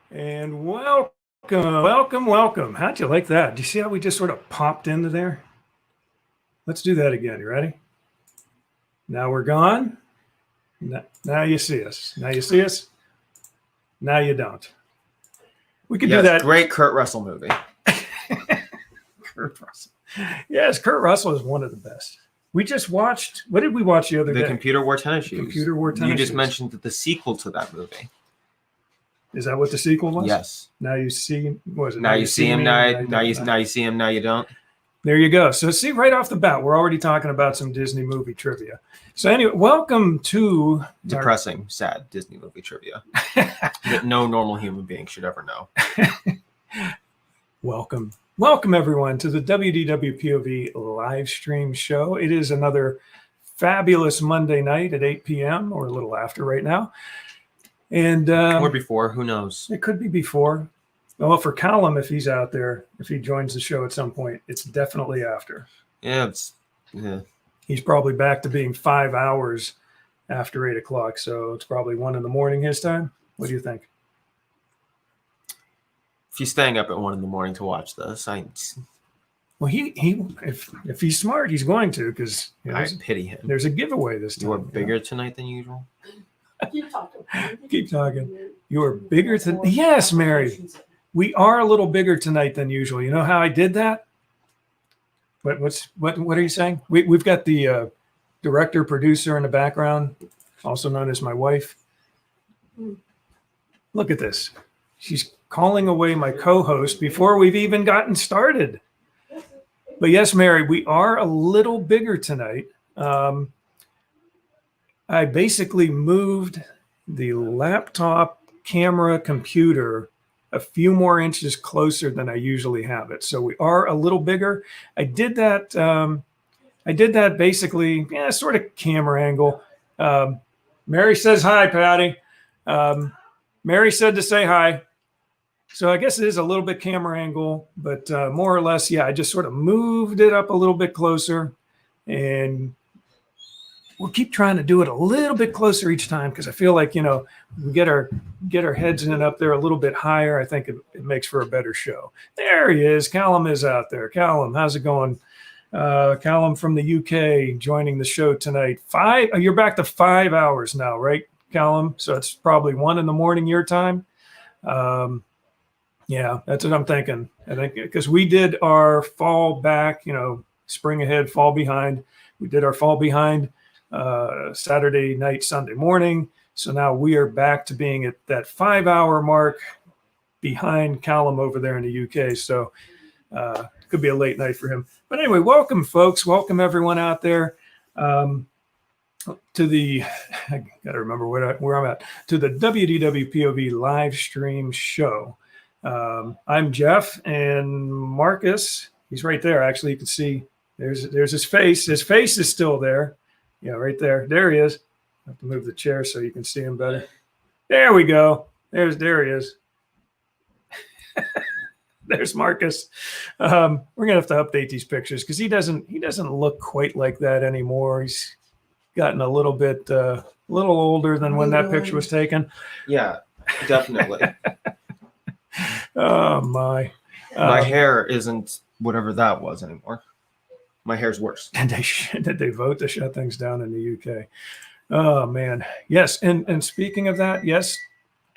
And welcome. How'd you like that? Do you see how we just sort of popped into there? Let's do that again. You ready? Now we're gone. Now you see us. Now you see us. Now you don't. We could do that. Great Kurt Russell movie. Kurt Russell. Yes, Kurt Russell is one of the best. We just watched, what did we watch the other day? The Computer Wore Tennis Shoes. Computer Wore Tennis Shoes. You just mentioned that the sequel to that movie. Is that what the sequel was? Yes. Now you see, what was it? Now you see him, now you see him, now you don't. There you go. So see, right off the bat, we're already talking about some Disney movie trivia. So anyway, welcome to depressing, sad Disney movie trivia that no normal human being should ever know. Welcome everyone to the WDWpov Live Stream Show. It is another fabulous Monday night at 8 p.m. or a little after right now. And or before, who knows? It could be before. Well, for Callum, if he's out there, if he joins the show at some point, it's definitely after. Yeah, He's probably back to being 5 hours after 8 o'clock, so it's probably 1 a.m. his time. What do you think? If he's staying up at 1 a.m. to watch this, well, if he's smart, he's going to, because I pity him. There's a giveaway this time. You are bigger tonight than usual. Keep talking. You are bigger than. Yes, Mary. We are a little bigger tonight than usual. You know how I did that? What are you saying? We've got the director, producer in the background, also known as my wife. Look at this. She's calling away my co-host before we've even gotten started. But yes, Mary, we are a little bigger tonight. I basically moved the laptop camera computer a few more inches closer than I usually have it. So we are a little bigger. I did that basically, sort of camera angle. Mary says hi, Patty. Mary said to say hi. So I guess it is a little bit camera angle, but more or less, yeah, I just sort of moved it up a little bit closer, and we'll keep trying to do it a little bit closer each time because I feel like, we get our heads in up there a little bit higher. I think it makes for a better show. There he is. Callum is out there. Callum, how's it going? Callum from the UK joining the show tonight. You're back to 5 hours now, right, Callum? So it's probably 1 a.m. your time. Yeah, that's what I'm thinking. I think because we did our fall back, spring ahead, fall behind. We did our fall behind Saturday night, Sunday morning. So now we are back to being at that 5 hour mark behind Callum over there in the UK. So could be a late night for him. But anyway, welcome, folks. Welcome, everyone out there to the, I got to remember where I'm at, to the WDWpov Live Stream Show. I'm Jeff, and Marcus, he's right there. Actually, you can see there's his face. His face is still there. Yeah, right there. There he is. I have to move the chair so you can see him better. There we go. There he is. There's Marcus. We're gonna have to update these pictures because he doesn't look quite like that anymore. He's gotten a little bit little older than when that picture was taken. Yeah, definitely. Oh my! My hair isn't whatever that was anymore. My hair's worse. And did they vote to shut things down in the UK? Oh man, yes. And speaking of that, yes.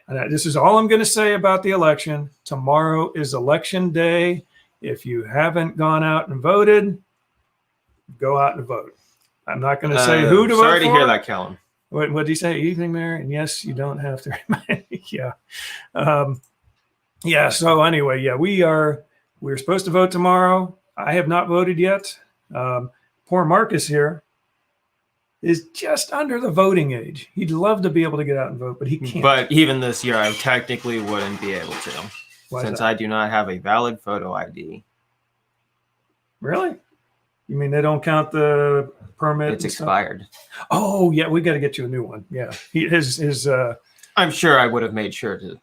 And this is all I'm going to say about the election. Tomorrow is election day. If you haven't gone out and voted, go out and vote. I'm not going to say who to vote for. Sorry to hear that, Callum. What did he say? Evening, Mary? And yes, you don't have to remind me. Yeah. Yeah. So anyway, yeah, we're supposed to vote tomorrow. I have not voted yet. Poor Marcus here is just under the voting age. He'd love to be able to get out and vote, but he can't. But even this year, I technically wouldn't be able to. Why since that? I do not have a valid photo ID. Really? You mean they don't count the permit? It's expired. Oh, yeah, we got to get you a new one. Yeah. His I'm sure I would have made sure to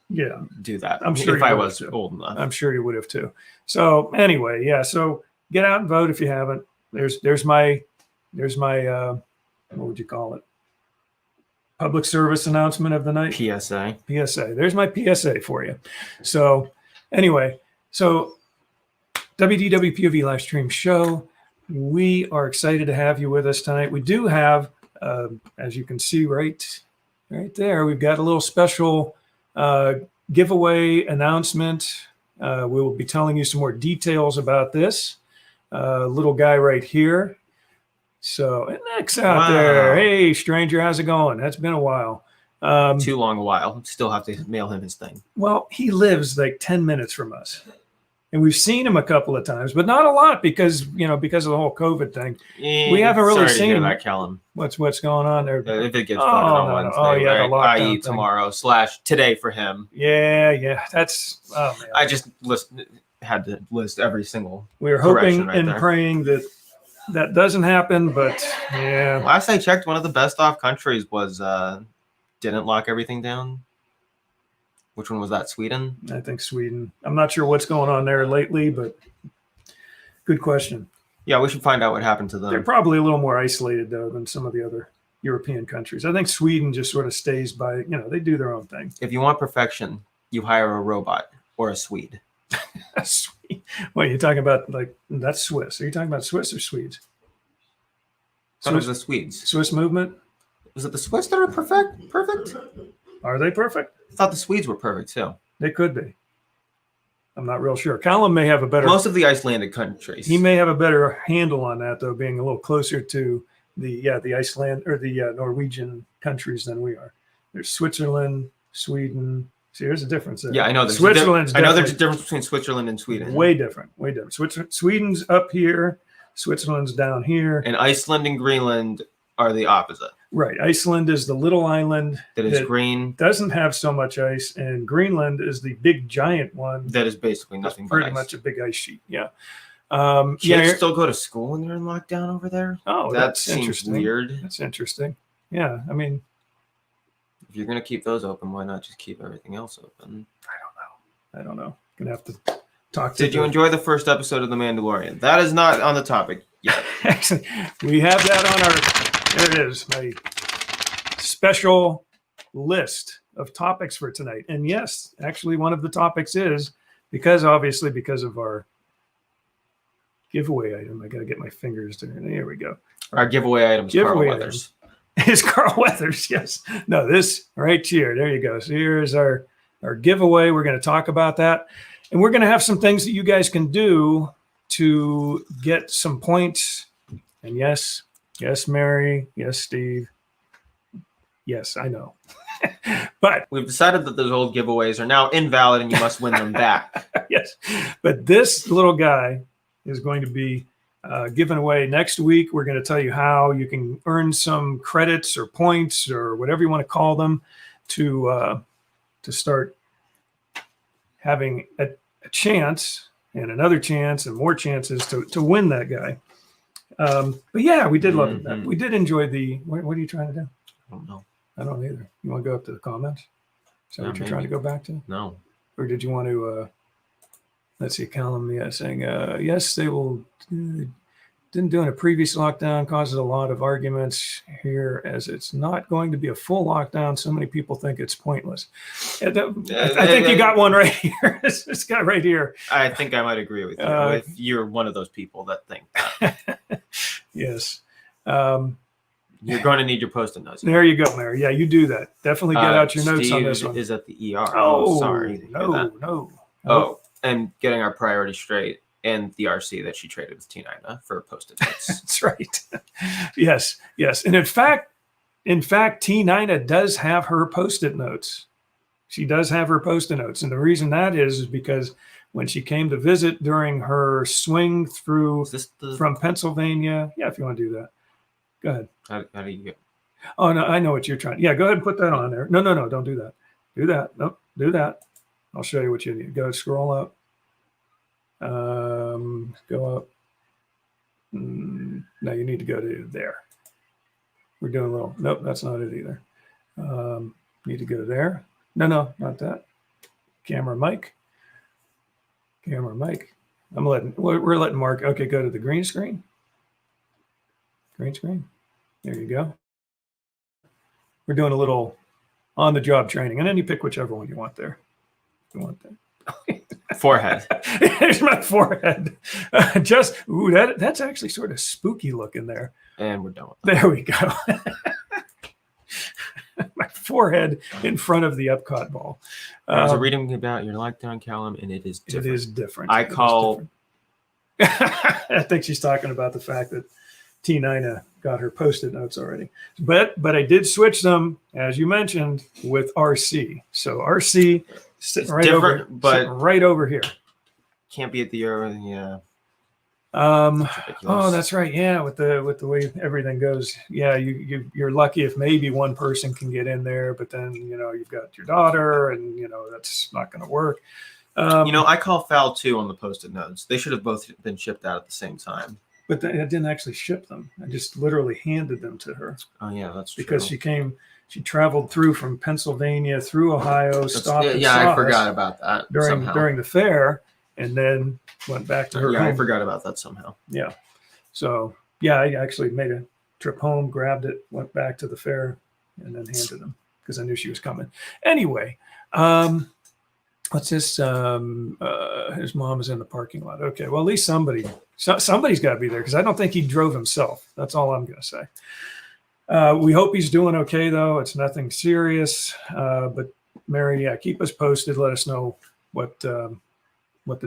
do that. I'm sure if I was old enough. I'm sure you would have too. So anyway, yeah, so get out and vote if you haven't. There's my what would you call it? Public service announcement of the night. PSA. There's my PSA for you. So anyway, WDWpov Live Stream Show. We are excited to have you with us tonight. We do have, as you can see right there, we've got a little special giveaway announcement. We will be telling you some more details about this. Little guy right here. So, and Nick's out there. Hey, stranger, how's it going? That's been a while. Too long a while. Still have to mail him his thing. Well, he lives like 10 minutes from us. And we've seen him a couple of times, but not a lot because of the whole COVID thing. We haven't really seen him. That, Callum. What's going on there? If it gets voted on Wednesday, the lockdown i.e. tomorrow / today for him. Yeah. That's, oh man. I just had to list every single. We were hoping and praying that doesn't happen, but yeah. Last I checked, one of the best off countries was didn't lock everything down. Which one was that? Sweden? I think Sweden. I'm not sure what's going on there lately, but good question. Yeah, we should find out what happened to them. They're probably a little more isolated, though, than some of the other European countries. I think Sweden just sort of stays by, they do their own thing. If you want perfection, you hire a robot or a Swede. A Swede. What, you're talking about, that's Swiss. Are you talking about Swiss or Swedes? It was the Swedes. Swiss movement? Was it the Swiss that are perfect? Are they perfect? I thought the Swedes were perfect too. They could be. I'm not real sure. Callum may have a better. Most of the Icelandic countries. He may have a better handle on that, though, being a little closer to the Iceland or the Norwegian countries than we are. There's Switzerland, Sweden. See, there's a difference there. Yeah, I know. Switzerland's. I know there's a difference between Switzerland and Sweden. Way different. Sweden's up here. Switzerland's down here. And Iceland and Greenland are the opposite. Right. Iceland is the little island that is green. Doesn't have so much ice, and Greenland is the big giant one. That is basically nothing but pretty ice. much a big ice sheet. Yeah. Kids still go to school when they're in lockdown over there? Oh, that seems weird. That's interesting. Yeah. I mean, if you're gonna keep those open, why not just keep everything else open? I don't know. Gonna have to talk to. Did you enjoy the first episode of The Mandalorian? That is not on the topic yet. Actually, we have that on our. There it is. My special list of topics for tonight. And yes, actually, one of the topics is because of our giveaway item. I got to get my fingers there. There we go. Our giveaway item is Carl Weathers. Is Carl Weathers? Yes. No, this right here. There you go. So here's our giveaway. We're going to talk about that, and we're going to have some things that you guys can do to get some points. And yes, Mary. Yes, Steve. Yes, I know. But we've decided that those old giveaways are now invalid and you must win them back. Yes. But this little guy is going to be given away next week. We're going to tell you how you can earn some credits or points or whatever you want to call them to start having a chance and another chance and more chances to win that guy. But yeah, we did love it. We did enjoy the. What are you trying to do? I don't know. I don't either. You want to go up to the comments? Is that what you're trying to go back to? No. Or did you want to, let's see, Callum, saying, yes, they will, didn't do in a previous lockdown, causes a lot of arguments here as it's not going to be a full lockdown. So many people think it's pointless. I think you got one right here. This guy right here. I think I might agree with you. If you're one of those people that think that. Yes. You're going to need your Post-it notes. There you go, Mary. Yeah, you do that. Definitely get out your notes on this one. Is at the ER. Oh, sorry. No. Oh, and getting our priority straight and the RC that she traded with T9 for Post-it notes. That's right. Yes. And in fact, T9 does have her Post-it notes. She does have her Post-it notes. And the reason that is because when she came to visit during her swing through from Pennsylvania. Yeah, if you want to do that. Go ahead. How do you get? Oh, no, I know what you're trying. Yeah, go ahead and put that on there. No, don't do that. Do that. Nope, do that. I'll show you what you need. Go scroll up. Go up. No, you need to go to there. We're doing a little. Nope, that's not it either. Need to go there. No, not that. Camera mic. We're letting Mark. Okay, go to the green screen. Green screen. There you go. We're doing a little on-the-job training, and then you pick whichever one you want there. You want that. Forehead. Here's my forehead. That's actually sort of spooky looking there. And we're done with that. There we go. My forehead in front of the Epcot ball. I was reading about your lockdown, Callum, and it is different. It is different. I think she's talking about the fact that T9 got her Post-it notes already. But I did switch them, as you mentioned, with RC. So RC sitting right over here. Can't be at the yeah. Oh, that's right. Yeah, with the way everything goes. Yeah, you're lucky if maybe one person can get in there, but then you've got your daughter, and that's not going to work. I call foul too on the Post-it notes. They should have both been shipped out at the same time. But I didn't actually ship them. I just literally handed them to her. Oh yeah, that's true. Because she traveled through from Pennsylvania through Ohio, stopped. I forgot about that during the fair, and then went back to her home. I forgot about that somehow. Yeah. So yeah, I actually made a trip home, grabbed it, went back to the fair, and then handed them because I knew she was coming. Anyway, what's this? His mom is in the parking lot. Okay, well at least somebody's got to be there because I don't think he drove himself. That's all I'm going to say. We hope he's doing okay though. It's nothing serious. But Mary, keep us posted. Let us know what the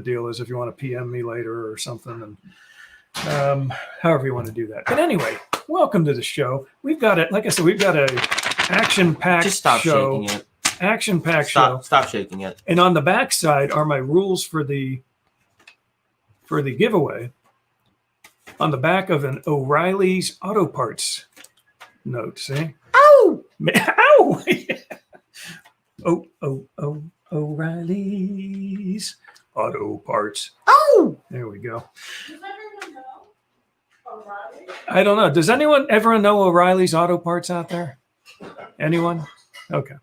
deal is if you want to PM me later or something, and however you want to do that. But anyway, welcome to the show. We've got it. Like I said, we've got a action-packed Just stop show. Shaking it. Action-packed show. Stop shaking it. And on the back side are my rules for the giveaway. On the back of an O'Reilly's Auto Parts note. See? Ow! Ow! Oh, O'Reilly's Auto Parts. Oh! There we go. Does everyone know O'Reilly? I don't know. Does anyone ever know O'Reilly's Auto Parts out there? Anyone? Okay.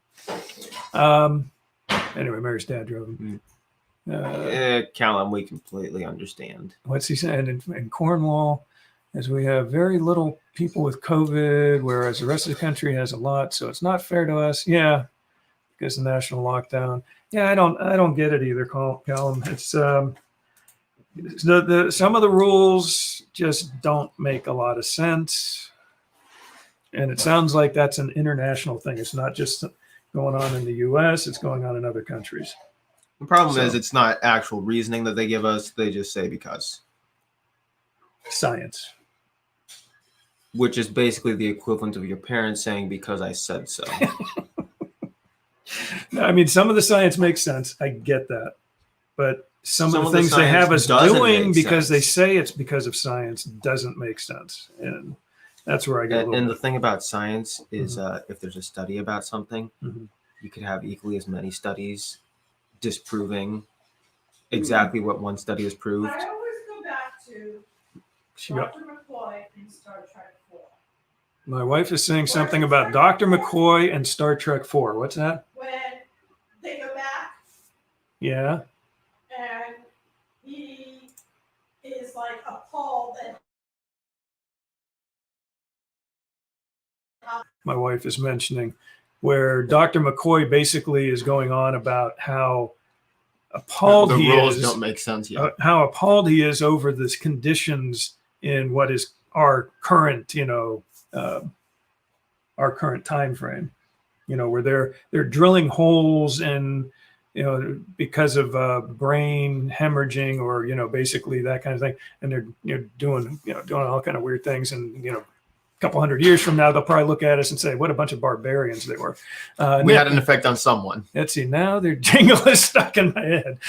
Anyway, Mary's dad drove him. Callum, we completely understand. What's he saying? In Cornwall, as we have very little people with COVID, whereas the rest of the country has a lot, so it's not fair to us. Yeah, because the national lockdown. Yeah, I don't get it either, Callum. It's some of the rules just don't make a lot of sense, and it sounds like that's an international thing. It's not just going on in the U.S. It's going on in other countries. The problem is it's not actual reasoning that they give us. They just say because. Science. Which is basically the equivalent of your parents saying because I said so. I mean, some of the science makes sense. I get that. But some of the things they have us doing because they say it's because of science doesn't make sense. And that's where I get And the thing about science is if there's a study about something, you could have equally as many studies disproving exactly what one study has proved. I always go back to Dr. McCoy in Star Trek 4. My wife is saying something about Dr. McCoy and Star Trek 4. What's that? When they go back. Yeah. And he is like appalled that. My wife is mentioning where Dr. McCoy basically is going on about how appalled he is. The rules don't make sense yet. How appalled he is over the conditions in what is our current, our current time frame, where they're drilling holes and, because of brain hemorrhaging or, basically that kind of thing. And they're doing all kind of weird things. And, a couple hundred years from now, they'll probably look at us and say, what a bunch of barbarians they were. We had an effect on someone. Let's see. Now their jingle is stuck in my head.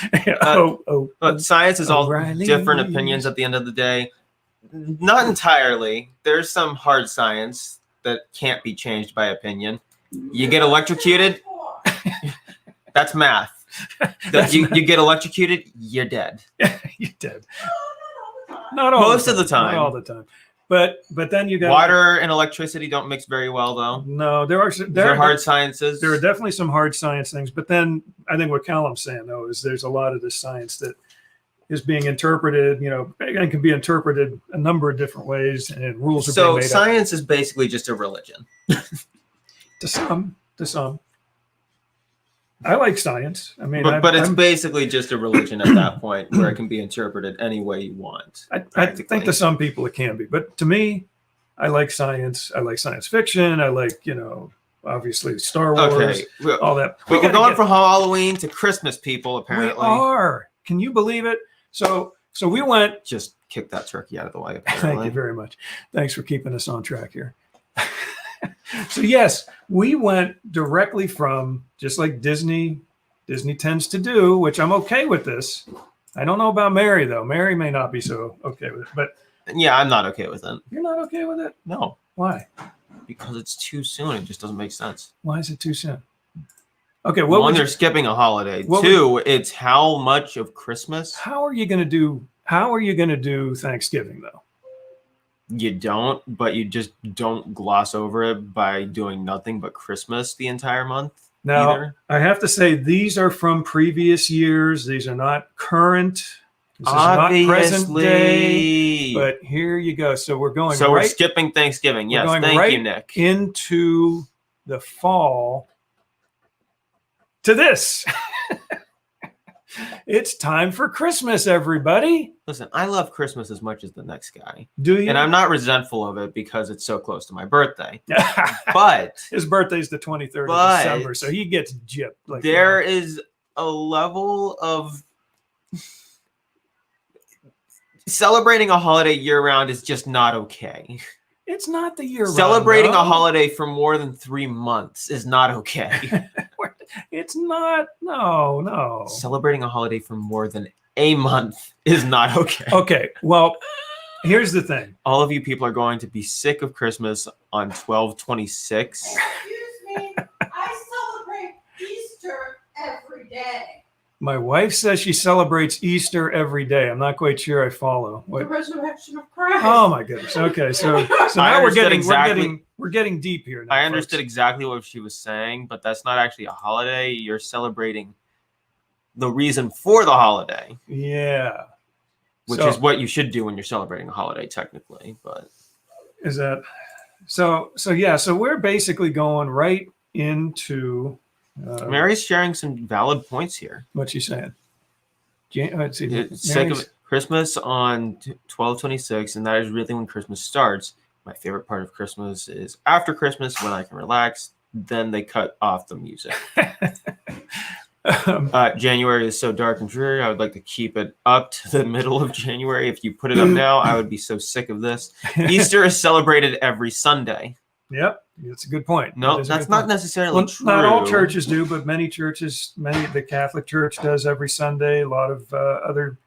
But science is all different opinions at the end of the day. Not entirely. There's some hard science that can't be changed by opinion. You get electrocuted, that's math. You get electrocuted, you're dead. You're dead. Not all Most of the time. Not all the time. But then you got water and electricity don't mix very well, though. No, there are hard sciences. There are definitely some hard science things. But then I think what Callum's saying though is there's a lot of this science that is being interpreted, and can be interpreted a number of different ways, and rules are being made up. So science is basically just a religion. To some. I like science. I mean, but it's basically just a religion at that point where it can be interpreted any way you want. I think to some people it can be, but to me, I like science. I like science fiction. I like, obviously Star Wars, all that. We're going from Halloween to Christmas, people. Apparently, we are. Can you believe it? So we went. Just kick that turkey out of the way. Apparently. Thank you very much. Thanks for keeping us on track here. So yes, we went directly from, just like Disney tends to do, which I'm okay with this. I don't know about Mary though. Mary may not be so okay with it, but yeah, I'm not okay with it. You're not okay with it? No. Why? Because it's too soon. It just doesn't make sense. Why is it too soon? Okay, one, they're skipping a holiday. Two, it's how much of Christmas? How are you going to do Thanksgiving though? You don't, but you just don't gloss over it by doing nothing but Christmas the entire month. Now, either. I have to say these are from previous years. These are not current. This Obviously. Is not present day. But here you go. So we're going. So we're skipping Thanksgiving. Yes, thank you, Nick. Into the fall. To this. It's time for Christmas, everybody. Listen, I love Christmas as much as the next guy. Do you? And I'm not resentful of it because it's so close to my birthday. But his birthday's the 23rd of December, so he gets gypped. Like there is a level of celebrating a holiday year-round is just not okay. It's not the year-round. Celebrating a holiday for more than 3 months is not okay. It's not. No. Celebrating a holiday for more than a month is not okay. Okay. Well, here's the thing. All of you people are going to be sick of Christmas on 12/26. Excuse me. I celebrate Easter every day. My wife says she celebrates Easter every day. I'm not quite sure I follow. The resurrection of Christ. Oh my goodness. Okay, so now we're getting we're getting deep here now. I understood folks. exactly what she was saying, but that's not actually a holiday. You're celebrating the reason for the holiday. Yeah. Which is what you should do when you're celebrating a holiday, technically. But is that so? Yeah. So we're basically going right into. Mary's sharing some valid points here. What's she saying? Let's see. Sake of Christmas on 12/26, and that is really when Christmas starts. My favorite part of Christmas is after Christmas when I can relax. Then they cut off the music. January is so dark and dreary. I would like to keep it up to the middle of January. If you put it up now, I would be so sick of this. Easter is celebrated every Sunday. Yep, that's a good point. No, that's not necessarily true. Not all churches do, but many churches, the Catholic Church does every Sunday. A lot of other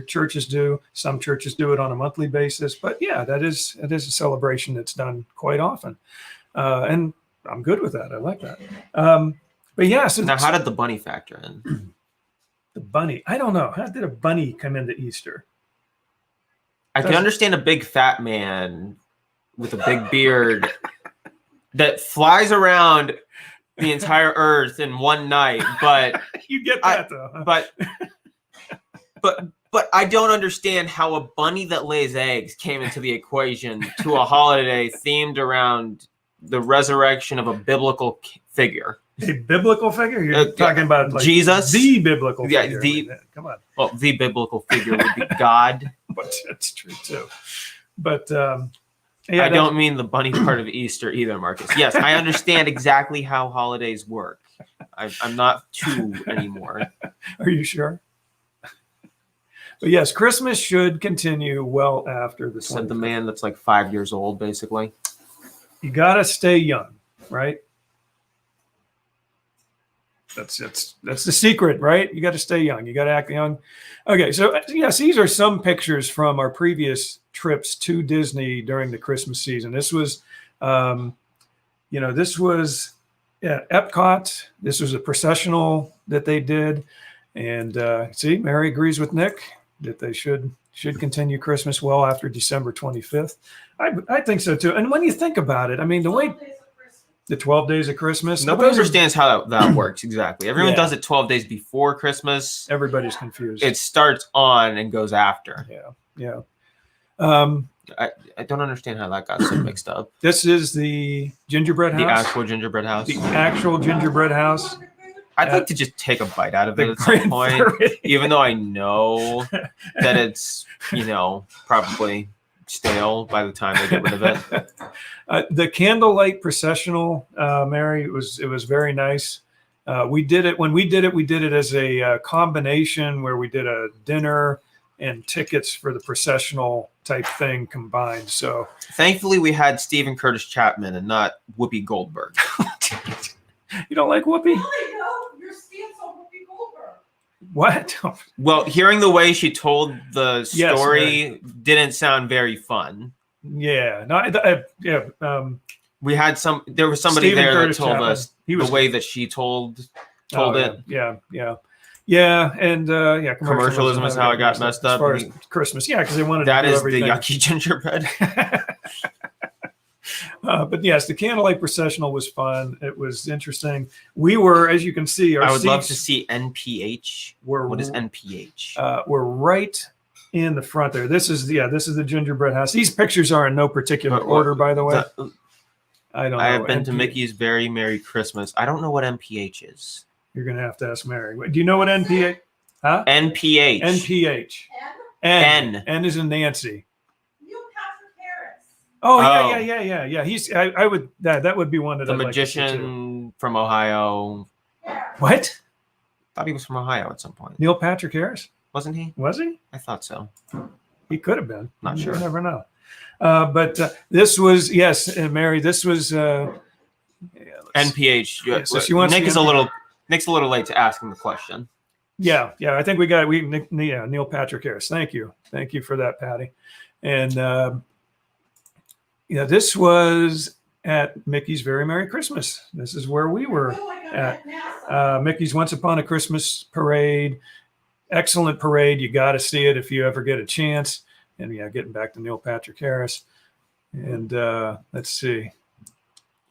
churches do. Some churches do it on a monthly basis. But yeah, it is a celebration that's done quite often, and I'm good with that. I like that. But yeah, so now how did the bunny factor in? The bunny, I don't know. How did a bunny come into Easter? I can understand a big fat man with a big beard that flies around the entire earth in one night, but you get that though. Huh? But I don't understand how a bunny that lays eggs came into the equation to a holiday themed around the resurrection of a biblical figure. A biblical figure? You're talking about like Jesus? The biblical figure. Come on. Well, the biblical figure would be God. But that's true too. But I don't mean the bunny part of Easter either, Marcus. Yes, I understand exactly how holidays work. I'm not two anymore. Are you sure? But yes, Christmas should continue well after the 25th. Said the man that's like 5 years old, basically. You got to stay young, right? That's the secret, right? You got to stay young. You got to act young. Okay, so yes, these are some pictures from our previous trips to Disney during the Christmas season. This was, this was at Epcot. This was a processional that they did, and see, Mary agrees with Nick that they should continue Christmas well after December 25th. I think so too. And when you think about it, I mean, the 12 days of Christmas. Nobody understands how that works exactly. Everyone does it 12 days before Christmas. Everybody's confused. It starts on and goes after. Yeah. I don't understand how that got so mixed up. This is the gingerbread house. The actual gingerbread house. The actual gingerbread house. I'd like to just take a bite out of it at some point, even though I know that it's, probably stale by the time they get rid of it. The candlelight processional, Mary, it was very nice. We did it as a combination where we did a dinner and tickets for the processional type thing combined. So thankfully we had Stephen Curtis Chapman and not Whoopi Goldberg. You don't like Whoopi? Your stance on Whoopi Goldberg. What? Well, hearing the way she told the story didn't sound very fun. Yeah. We had there was somebody Stephen there Curtis that told Chapman. us the way that she told it. Yeah, and commercialism is how it got messed up. As far as Christmas, because they wanted that to do is everything. the yucky gingerbread. But yes, the candlelight processional was fun. It was interesting. We were, as you can see, I would love to see NPH. What is NPH? We're right in the front there. This is the gingerbread house. These pictures are in no particular order, by the way. I don't know. I have been to Mickey's Very Merry Christmas. I don't know what NPH is. You're going to have to ask Mary. Do you know what NPH? Huh? NPH. NPH. N is in Nancy. Neil Patrick Harris. Oh yeah. He's. I would. That would be one that the I'd magician like to see too. from Ohio. What? Thought he was from Ohio at some point. Neil Patrick Harris. Wasn't he? Was he? I thought so. He could have been. Not sure. You never know. But this was Mary. This was NPH. So she wants Nick's a little late to ask him the question. Yeah. I think we got Neil Patrick Harris. Thank you for that, Patty. And this was at Mickey's Very Merry Christmas. This is where we were at Mickey's Once Upon a Christmas parade. Excellent parade. You got to see it if you ever get a chance. And getting back to Neil Patrick Harris. And let's see.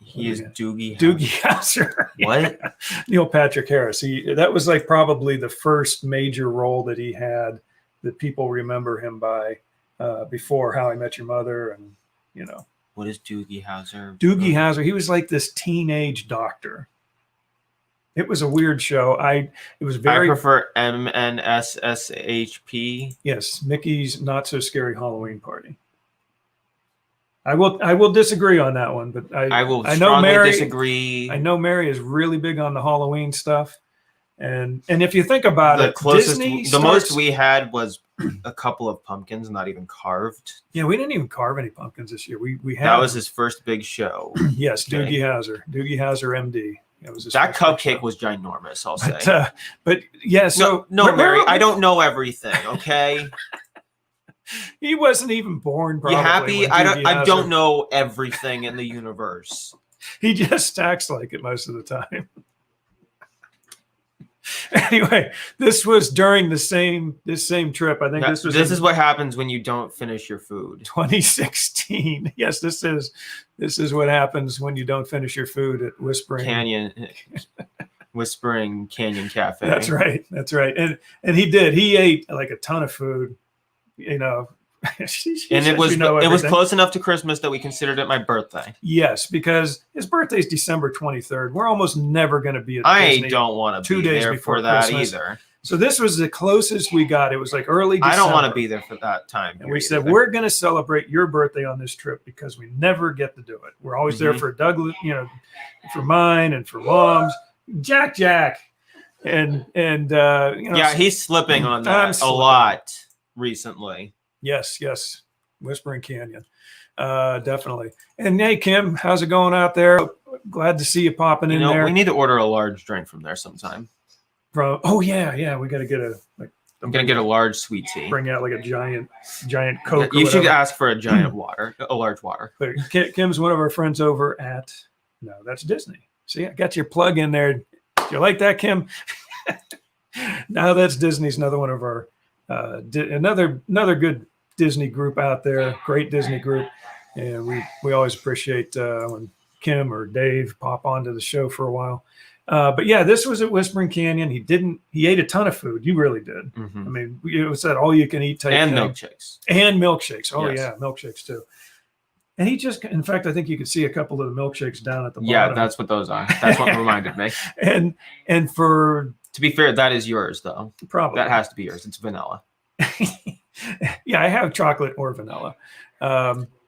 He is Doogie Howser. What? Neil Patrick Harris. That was like probably the first major role that he had that people remember him by before How I Met Your Mother, and you know. What is Doogie Howser? Doogie Howser. He was like this teenage doctor. It was a weird show. I prefer MNSSHP. Yes, Mickey's Not So Scary Halloween Party. I will disagree on that one, but I know Mary disagree. I know Mary is really big on the Halloween stuff, and if you think about the it, closest, Disney most we had was a couple of pumpkins, not even carved. Yeah, we didn't even carve any pumpkins this year. We had that was his first big show. Yes, Doogie Howser, MD. That cupcake was ginormous. I'll say, but yeah. So no, Mary, I don't know everything. Okay. He wasn't even born. Probably, you happy? I don't know everything in the universe. He just acts like it most of the time. Anyway, this was during this same trip. I think this is what happens when you don't finish your food. 2016. Yes, this is what happens when you don't finish your food at Whispering Canyon Cafe. That's right. And he did. He ate like a ton of food. You know, and it was close enough to Christmas that we considered it my birthday. Yes, because his birthday is December 23rd. We're almost never going to be at Disney. I don't want to be there for that Christmas. Either. So this was the closest we got. It was like early December. I don't want to be there for that time. And we said, we're going to celebrate your birthday on this trip because we never get to do it. We're always there for Douglas, you know, for mine and for Mom's. Jack. And you know, yeah, he's slipping on that a lot recently. Yes. Whispering Canyon. Definitely. And hey, Kim, how's it going out there? Glad to see you popping in there. We need to order a large drink from there sometime. Yeah. We got to get I'm gonna get a large sweet tea. Bring out like a giant Coke. You should ask for a large water. But Kim's one of our friends over at that's Disney. See, I got your plug in there. Do you like that, Kim? Now that's Disney's another one of our another good Disney group out there. Great Disney group, and we always appreciate when Kim or Dave pop onto the show for a while. But yeah, this was at Whispering Canyon. He ate a ton of food. You really did. Mm-hmm. I mean, it was that all you can eat type and thing. milkshakes. Oh yes. Yeah, milkshakes too. And in fact, I think you could see a couple of the milkshakes down at the bottom. Yeah, that's what those are. That's what reminded me. And for to be fair, that is yours though. Probably that has to be yours. It's vanilla. Yeah, I have chocolate or vanilla.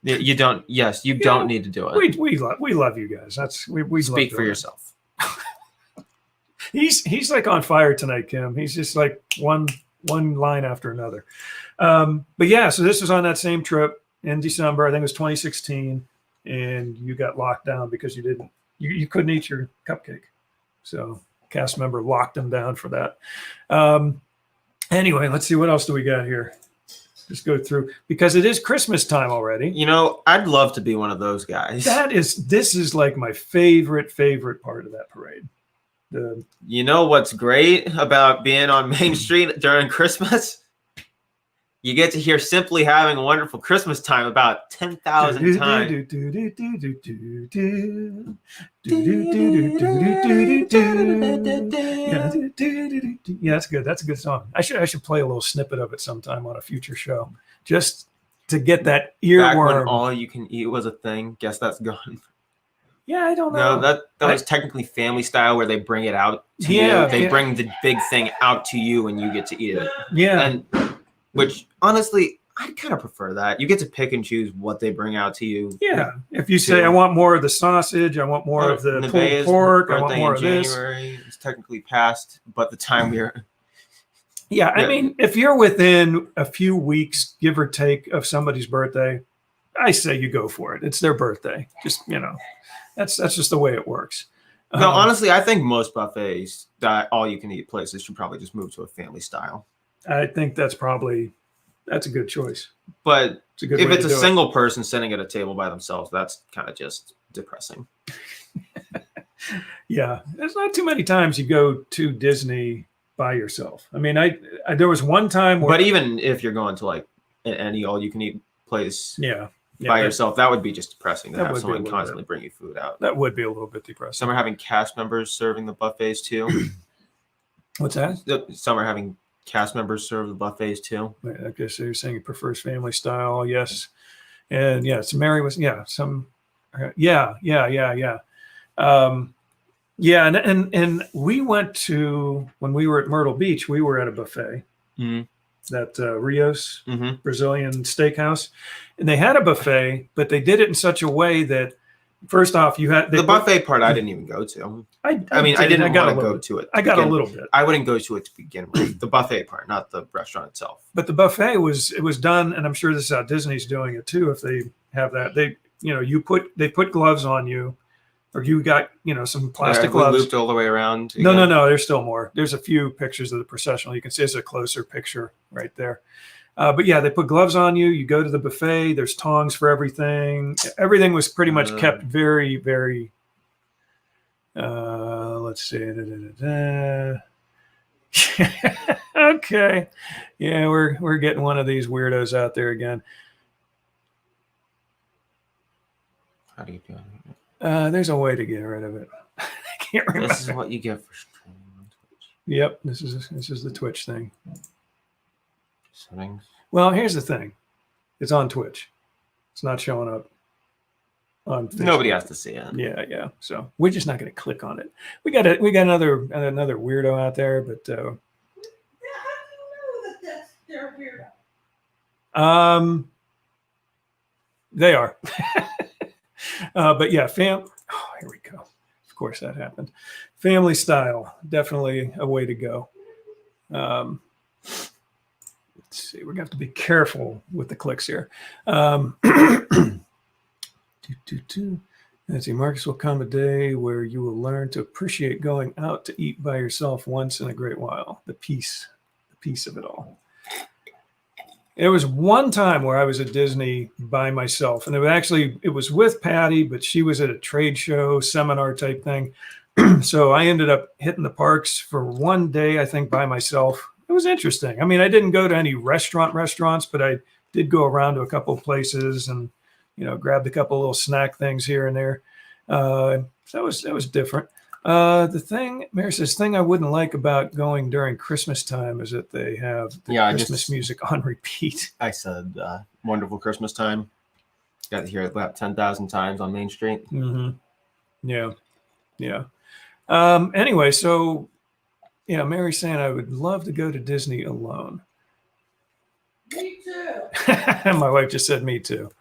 You don't. Yes, you don't need to do it. We love you guys. That's we speak for yourself. He's like on fire tonight, Kim. He's just like one line after another. But yeah, so this was on that same trip in December. I think it was 2016, and you got locked down because you couldn't eat your cupcake. So cast member locked him down for that. Anyway, let's see, what else do we got here? Just go through, because it is Christmas time already. You know, I'd love to be one of those guys. This is like my favorite part of that parade. You know what's great about being on Main Street during Christmas? You get to hear Simply Having a Wonderful Christmas Time about 10,000 times. Yeah, that's good. That's a good song. I should play a little snippet of it sometime on a future show, just to get that earworm. Back when all you can eat was a thing. Guess that's gone. Yeah, I don't know. No, that was technically Family Style, where they bring it out to you. They bring the big thing out to you and you get to eat it. Yeah. And which honestly, I kind of prefer that. You get to pick and choose what they bring out to you. Yeah. If you say, I want more of the sausage, I want more of the pulled pork, I want more of this. January, it's technically past, but the time we're... Yeah, I mean, if you're within a few weeks, give or take, of somebody's birthday, I say you go for it. It's their birthday. Just, that's just the way it works. No, honestly, I think most buffets, that all-you-can-eat places, should probably just move to a Family Style. I think that's a good choice. But if it's a single person sitting at a table by themselves, that's kind of just depressing. Yeah, there's not too many times you go to Disney by yourself. I mean, I there was one time where... But even if you're going to like any all-you-can-eat place, yeah, by yourself. That would be just depressing to have someone bit. constantly bring you food out. That would be a little bit depressing. Some are having cast members serving the buffets too. What's that? Some are having cast members serve the buffets too. I guess you're saying he prefers family style. Yes. And yeah, so Mary was, yeah, some, yeah. And we went to, when we were at Myrtle Beach, we were at a buffet, that Rios Brazilian steakhouse, and they had a buffet, but they did it in such a way that, first off, you had the buffet part. I didn't even go to. I didn't want to go to it. I got a little bit. I wouldn't go to it to begin with. The buffet part, not the restaurant itself. But the buffet was done, and I'm sure this is how Disney's doing it too. If they have that, they put gloves on you, or you got some plastic gloves looped all the way around. No. There's still more. There's a few pictures of the processional. You can see it's a closer picture right there. But yeah, they put gloves on you. You go to the buffet. There's tongs for everything. Everything was pretty much kept very, very. Let's see. Okay. Yeah, we're getting one of these weirdos out there again. How do you do it? There's a way to get rid of it. I can't remember. This is what you get for streaming on Twitch. Yep, this is the Twitch thing. Settings. Well, here's the thing. It's on Twitch. It's not showing up on Facebook. Nobody has to see it. Yeah. So we're just not going to click on it. We got another weirdo out there, but How do you know that they're weirdo? They are. But yeah, here we go. Of course that happened. Family style, definitely a way to go. Let's see, we're going to have to be careful with the clicks here. Let's see, Marcus, will come a day where you will learn to appreciate going out to eat by yourself once in a great while. The peace of it all. There was one time where I was at Disney by myself, and it was with Patty, but she was at a trade show, seminar type thing. So I ended up hitting the parks for one day, I think, by myself. It was interesting. I mean, I didn't go to any restaurants, but I did go around to a couple of places and, grabbed a couple of little snack things here and there. So that was different. Mary says, thing I wouldn't like about going during Christmas time is that they have Christmas music on repeat. I said, wonderful Christmas time. Got to hear it about 10,000 times on Main Street. Mm-hmm. Yeah. Anyway, so yeah, Mary's saying I would love to go to Disney alone. Me too. My wife just said me too.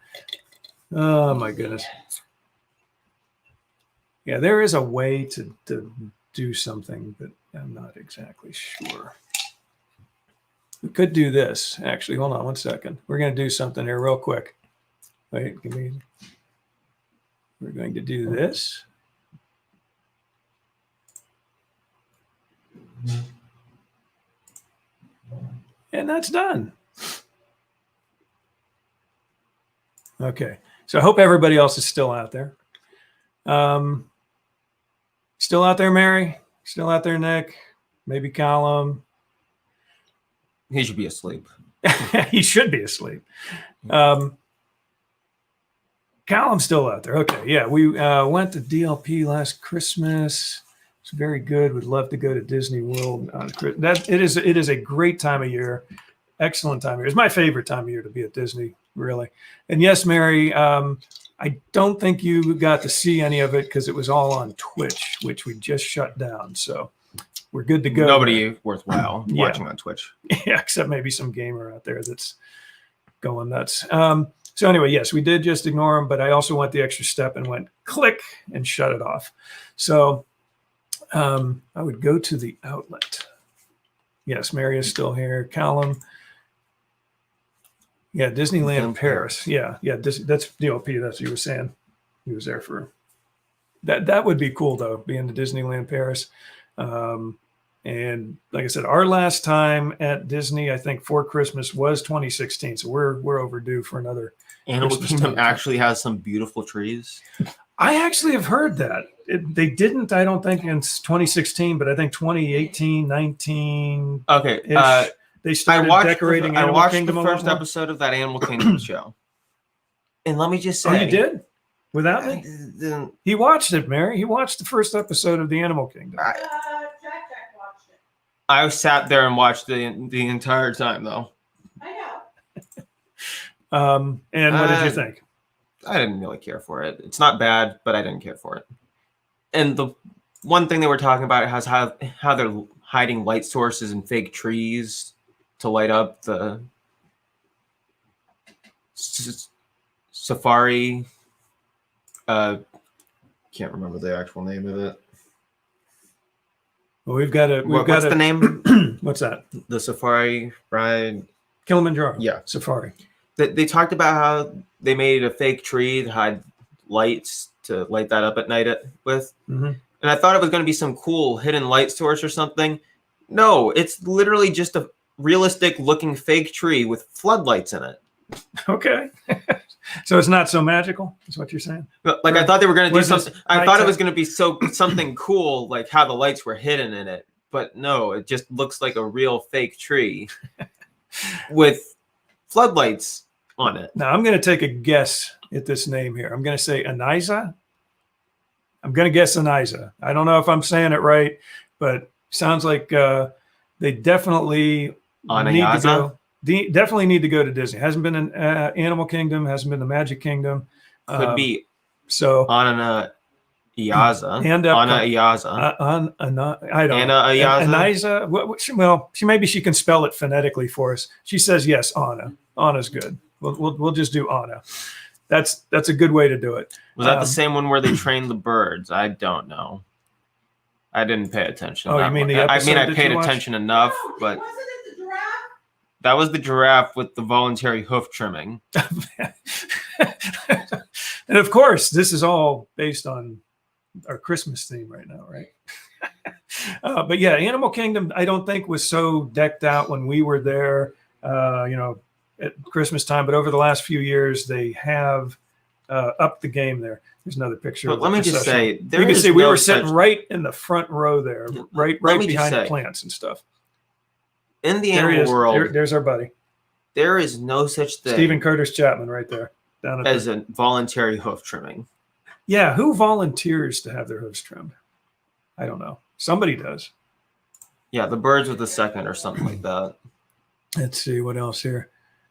Oh my goodness. Yeah, there is a way to do something, but I'm not exactly sure. We could do this, actually. Hold on one second. We're going to do something here real quick. Wait, we're going to do this. And that's done. Okay, so I hope everybody else is still out there. Still out there, Mary? Still out there, Nick? Maybe Callum? He should be asleep. He should be asleep. Callum's still out there. Okay, yeah. We went to DLP last Christmas. It's very good. Would love to go to Disney World on Christmas. It is a great time of year. Excellent time of year. It's my favorite time of year to be at Disney, really. And yes, Mary, I don't think you got to see any of it because it was all on Twitch, which we just shut down. So we're good to go. Nobody worthwhile watching on Twitch. Yeah, except maybe some gamer out there that's going nuts. So anyway, yes, we did just ignore them, but I also went the extra step and went click and shut it off. So I would go to the outlet. Yes, Mary is still here. Callum. Yeah, Disneyland Paris. Yeah, that's DLP. That's what you were saying. He was there for that. That would be cool though, being to Disneyland Paris. And like I said, our last time at Disney, I think for Christmas was 2016. So we're overdue for another. Animal Christmas Kingdom time. actually has some beautiful trees. I actually have heard that. They didn't, I don't think in 2016, but I think 2018, 19. Okay. They started decorating I Animal watched Kingdom the a lot first more. episode of that Animal Kingdom show. And let me just say, oh, you did without me. I, He watched it, Mary. He watched the first episode of the Animal Kingdom. Jack watched it. I sat there and watched the entire time, though. I And what did you think? I didn't really care for it. It's not bad, but I didn't care for it. And the one thing they were talking about is how they're hiding light sources in fake trees to light up the safari. Can't remember the actual name of it. Well, what's the name? What's that? The safari ride. Kilimanjaro. Yeah, Safari. They talked about how they made a fake tree to hide lights to light that up at night with. Mm-hmm. And I thought it was going to be some cool hidden light source or something. No, it's literally just a realistic looking fake tree with floodlights in it. Okay. So it's not so magical, is what you're saying? Like I thought they were going to do Was this something. I thought it was going to be something cool, like how the lights were hidden in it. But no, it just looks like a real fake tree with floodlights on it. Now I'm going to take a guess at this name here. I'm going to say Aniza. I'm going to guess Aniza. I don't know if I'm saying it right, but sounds like they definitely need to go. Definitely need to go to Disney. Hasn't been in Animal Kingdom. Hasn't been the Magic Kingdom. Could be so Anna Iaza. And Anna Iaza. I don't Anna Aniza. Iaza. Well, maybe she can spell it phonetically for us. She says yes. Anna. Anna's good. We'll just do Anna. That's a good way to do it. Was that the same one where they trained the birds? I don't know. I didn't pay attention. Oh, you mean the episode? I paid attention enough, but that was the giraffe with the voluntary hoof trimming. And of course, this is all based on our Christmas theme right now, right? But yeah, Animal Kingdom, I don't think was so decked out when we were there, at Christmas time. But over the last few years, they have upped the game there. There's another picture. But let me just say, you can see we were sitting right in the front row there, right behind the plants and stuff. In the animal world, there's our buddy. There is no such thing. Stephen Curtis Chapman, right there, down as a voluntary hoof trimming. Yeah, who volunteers to have their hooves trimmed? I don't know. Somebody does. Yeah, the birds with the second or something like that. Let's see what else here.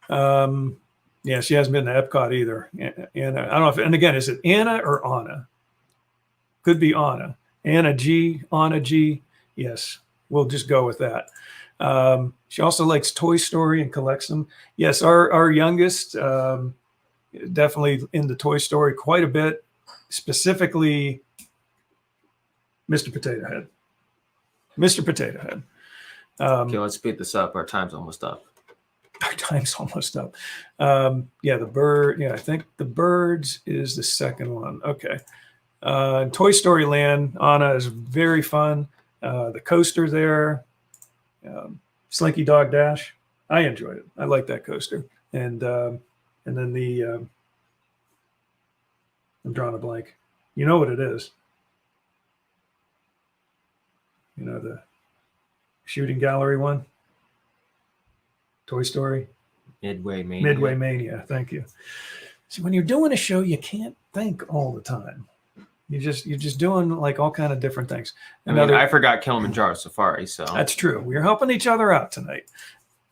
Yeah, she hasn't been to Epcot either. Anna, I don't know if, and again, is it Anna or Anna? Could be Anna. Anna G, Anna G. Yes, we'll just go with that. She also likes Toy Story and collects them. Yes, our youngest, definitely into Toy Story quite a bit, specifically Mr. Potato Head. Mr. Potato Head. Okay, let's speed this up. Our time's almost up. Our time's almost up. Yeah, the bird. Yeah, I think the birds is the second one. Okay. Toy Story Land, Anna is very fun. The coaster there, Slinky Dog Dash. I enjoyed it. I like that coaster. And then the I'm drawing a blank. You know what it is. You know, the shooting gallery one. Toy Story. Midway Mania. Midway Mania. Thank you. So when you're doing a show, you can't think all the time. You're just doing like all kind of different things. I forgot Kilimanjaro Safari, so that's true. We're helping each other out tonight.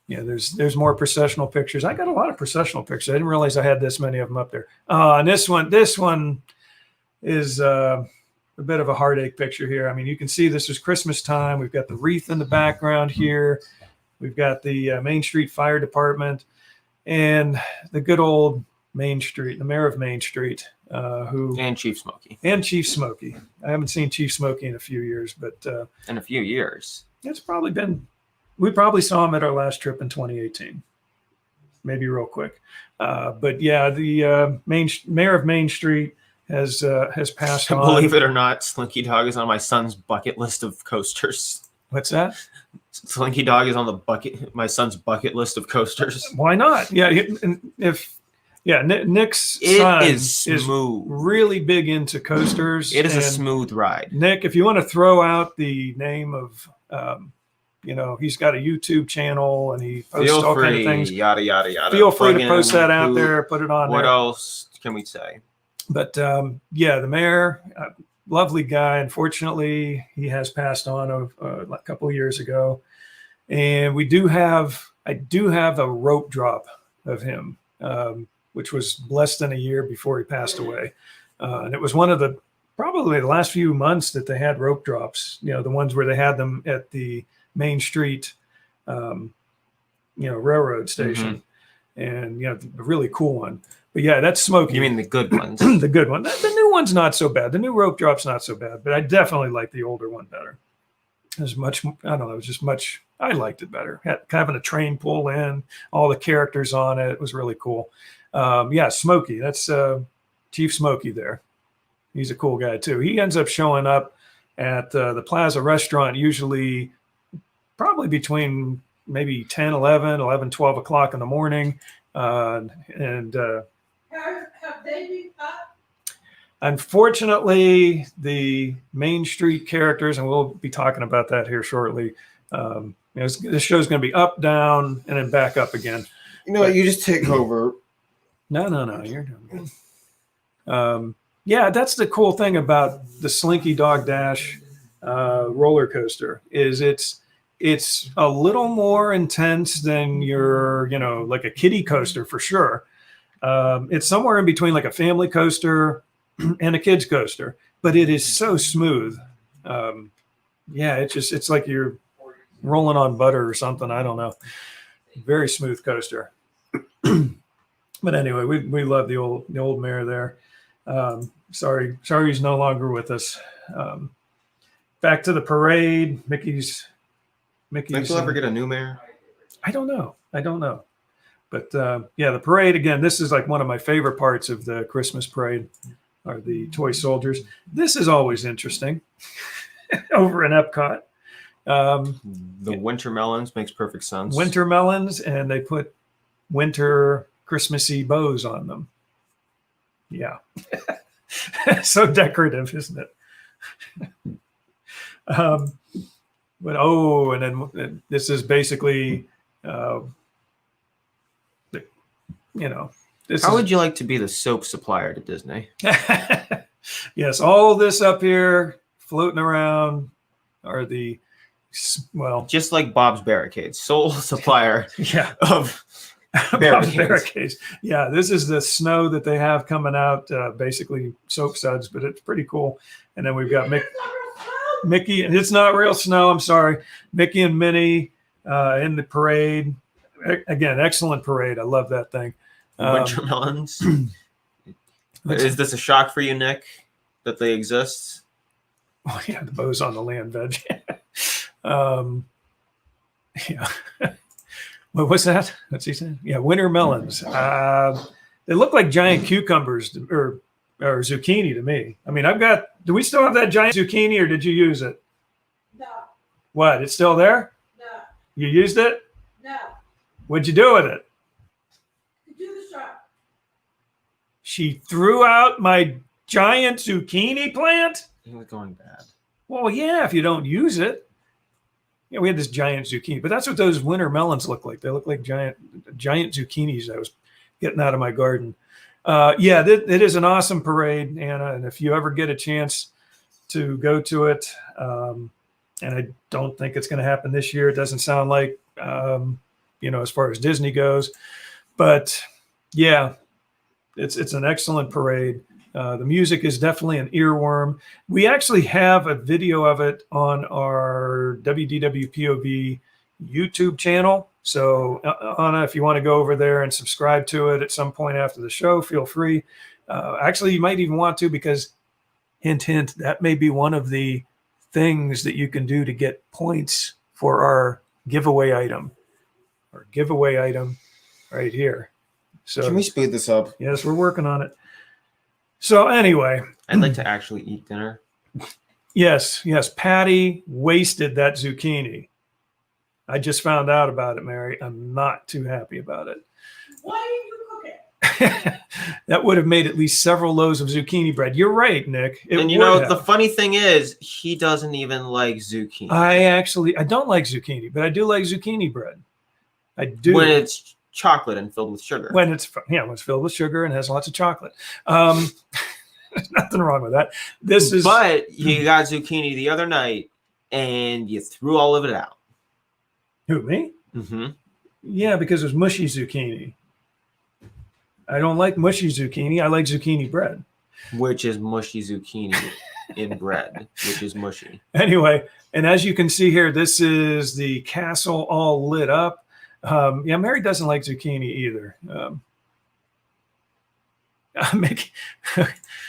Yeah, there's more processional pictures. I got a lot of processional pictures. I didn't realize I had this many of them up there. And this one is a bit of a heartache picture here. I mean, you can see this is Christmas time. We've got the wreath in the background here. We've got the Main Street Fire Department and the good old Main Street, the mayor of Main Street, and Chief Smokey. And Chief Smokey. I haven't seen Chief Smokey in a few years, but in a few years. It's probably been. We probably saw him at our last trip in 2018, maybe real quick. But yeah, the mayor of Main Street has passed on. Believe it or not, Slinky Dog is on my son's bucket list of coasters. What's that? Slinky Dog is on my son's bucket list of coasters. Why not? Yeah, Nick's son is really big into coasters. It is a smooth ride. Nick, if you want to throw out the name of he's got a YouTube channel and he posts Feel all free, kind of things. yada yada yada. Feel free Plug to post in that out who- there, put it on What there. else can we say? But the mayor, lovely guy. Unfortunately, he has passed on a couple of years ago, and I do have a rope drop of him, which was less than a year before he passed away, and it was one of probably the last few months that they had rope drops. The ones where they had them at the Main Street, railroad station, and a really cool one. But yeah, that's Smokey. You mean the good ones? The good one. The new one's not so bad. The new rope drop's not so bad, but I definitely like the older one better. There's much, I don't know, it was just much, I liked it better. Having a train pull in, all the characters on it, was really cool. Smokey, that's Chief Smokey there. He's a cool guy too. He ends up showing up at the Plaza restaurant, usually probably between maybe 10, 11, 12 o'clock in the morning. Have they been up? Unfortunately, the Main Street characters, and we'll be talking about that here shortly. This show's going to be up, down, and then back up again. You know what? You just take over. No, you're doing good. That's the cool thing about the Slinky Dog Dash roller coaster is it's a little more intense than your, like a kiddie coaster for sure. It's somewhere in between like a family coaster and a kid's coaster, but it is so smooth. It's like you're rolling on butter or something. I don't know. Very smooth coaster. But anyway, we love the old mayor there. Sorry he's no longer with us. Back to the parade. Mickey's. Think we'll ever get a new mayor? I don't know. But the parade again. This is like one of my favorite parts of the Christmas parade, are the toy soldiers. This is always interesting. Over in Epcot, The winter melons makes perfect sense. winter melons, and they put winter Christmassy bows on them. Yeah, so decorative, isn't it? And then this is basically, this How is, would you like to be the soap supplier to Disney? yes, all this up here floating around are Just like Bob's Barricades, sole supplier yeah, of barricades. barricades. Yeah, this is the snow that they have coming out, basically soap suds, but it's pretty cool. And then we've got Mickey, and it's not real snow. I'm sorry, Mickey and Minnie in the parade. Again, excellent parade. I love that thing. Winter melons. Is this a shock for you, Nick, that they exist? Oh yeah, the bows on the land veg. Yeah. What was that? What's he saying? Yeah, winter melons. They look like giant cucumbers or zucchini to me. I mean, do we still have that giant zucchini, or did you use it? No, What? It's still there? no, You used it? no. What'd you do with it? Do the shot. She threw out my giant zucchini plant? It was going bad. Well, yeah, if you don't use it. Yeah, we had this giant zucchini, but that's what those winter melons look like. They look like giant zucchinis I was getting out of my garden. It is an awesome parade, Anna, and if you ever get a chance to go to it, and I don't think it's going to happen this year. It doesn't sound like, as far as Disney goes, but yeah, it's an excellent parade. The music is definitely an earworm. We actually have a video of it on our WDWpov YouTube channel. So Anna, if you want to go over there and subscribe to it at some point after the show, feel free. Actually, you might even want to, because hint, hint, that may be one of the things that you can do to get points for our giveaway item. Our giveaway item right here. So Can we speed this up? yes, we're working on it. So anyway, I'd like to actually eat dinner. yes, Patty wasted that zucchini. I just found out about it, Mary. I'm not too happy about it. Why didn't you cook it? That would have made at least several loaves of zucchini bread. You're right, Nick. And the funny thing is, he doesn't even like zucchini. I don't like zucchini, but I do like zucchini bread. I do. When it's chocolate and filled with sugar. When it's filled with sugar and has lots of chocolate. There's nothing wrong with that. But you got zucchini the other night, and you threw all of it out. Who, me? Mm-hmm. Yeah, because it was mushy zucchini. I don't like mushy zucchini. I like zucchini bread. Which is mushy zucchini in bread, which is mushy. Anyway, and as you can see here, this is the castle all lit up. Mary doesn't like zucchini either.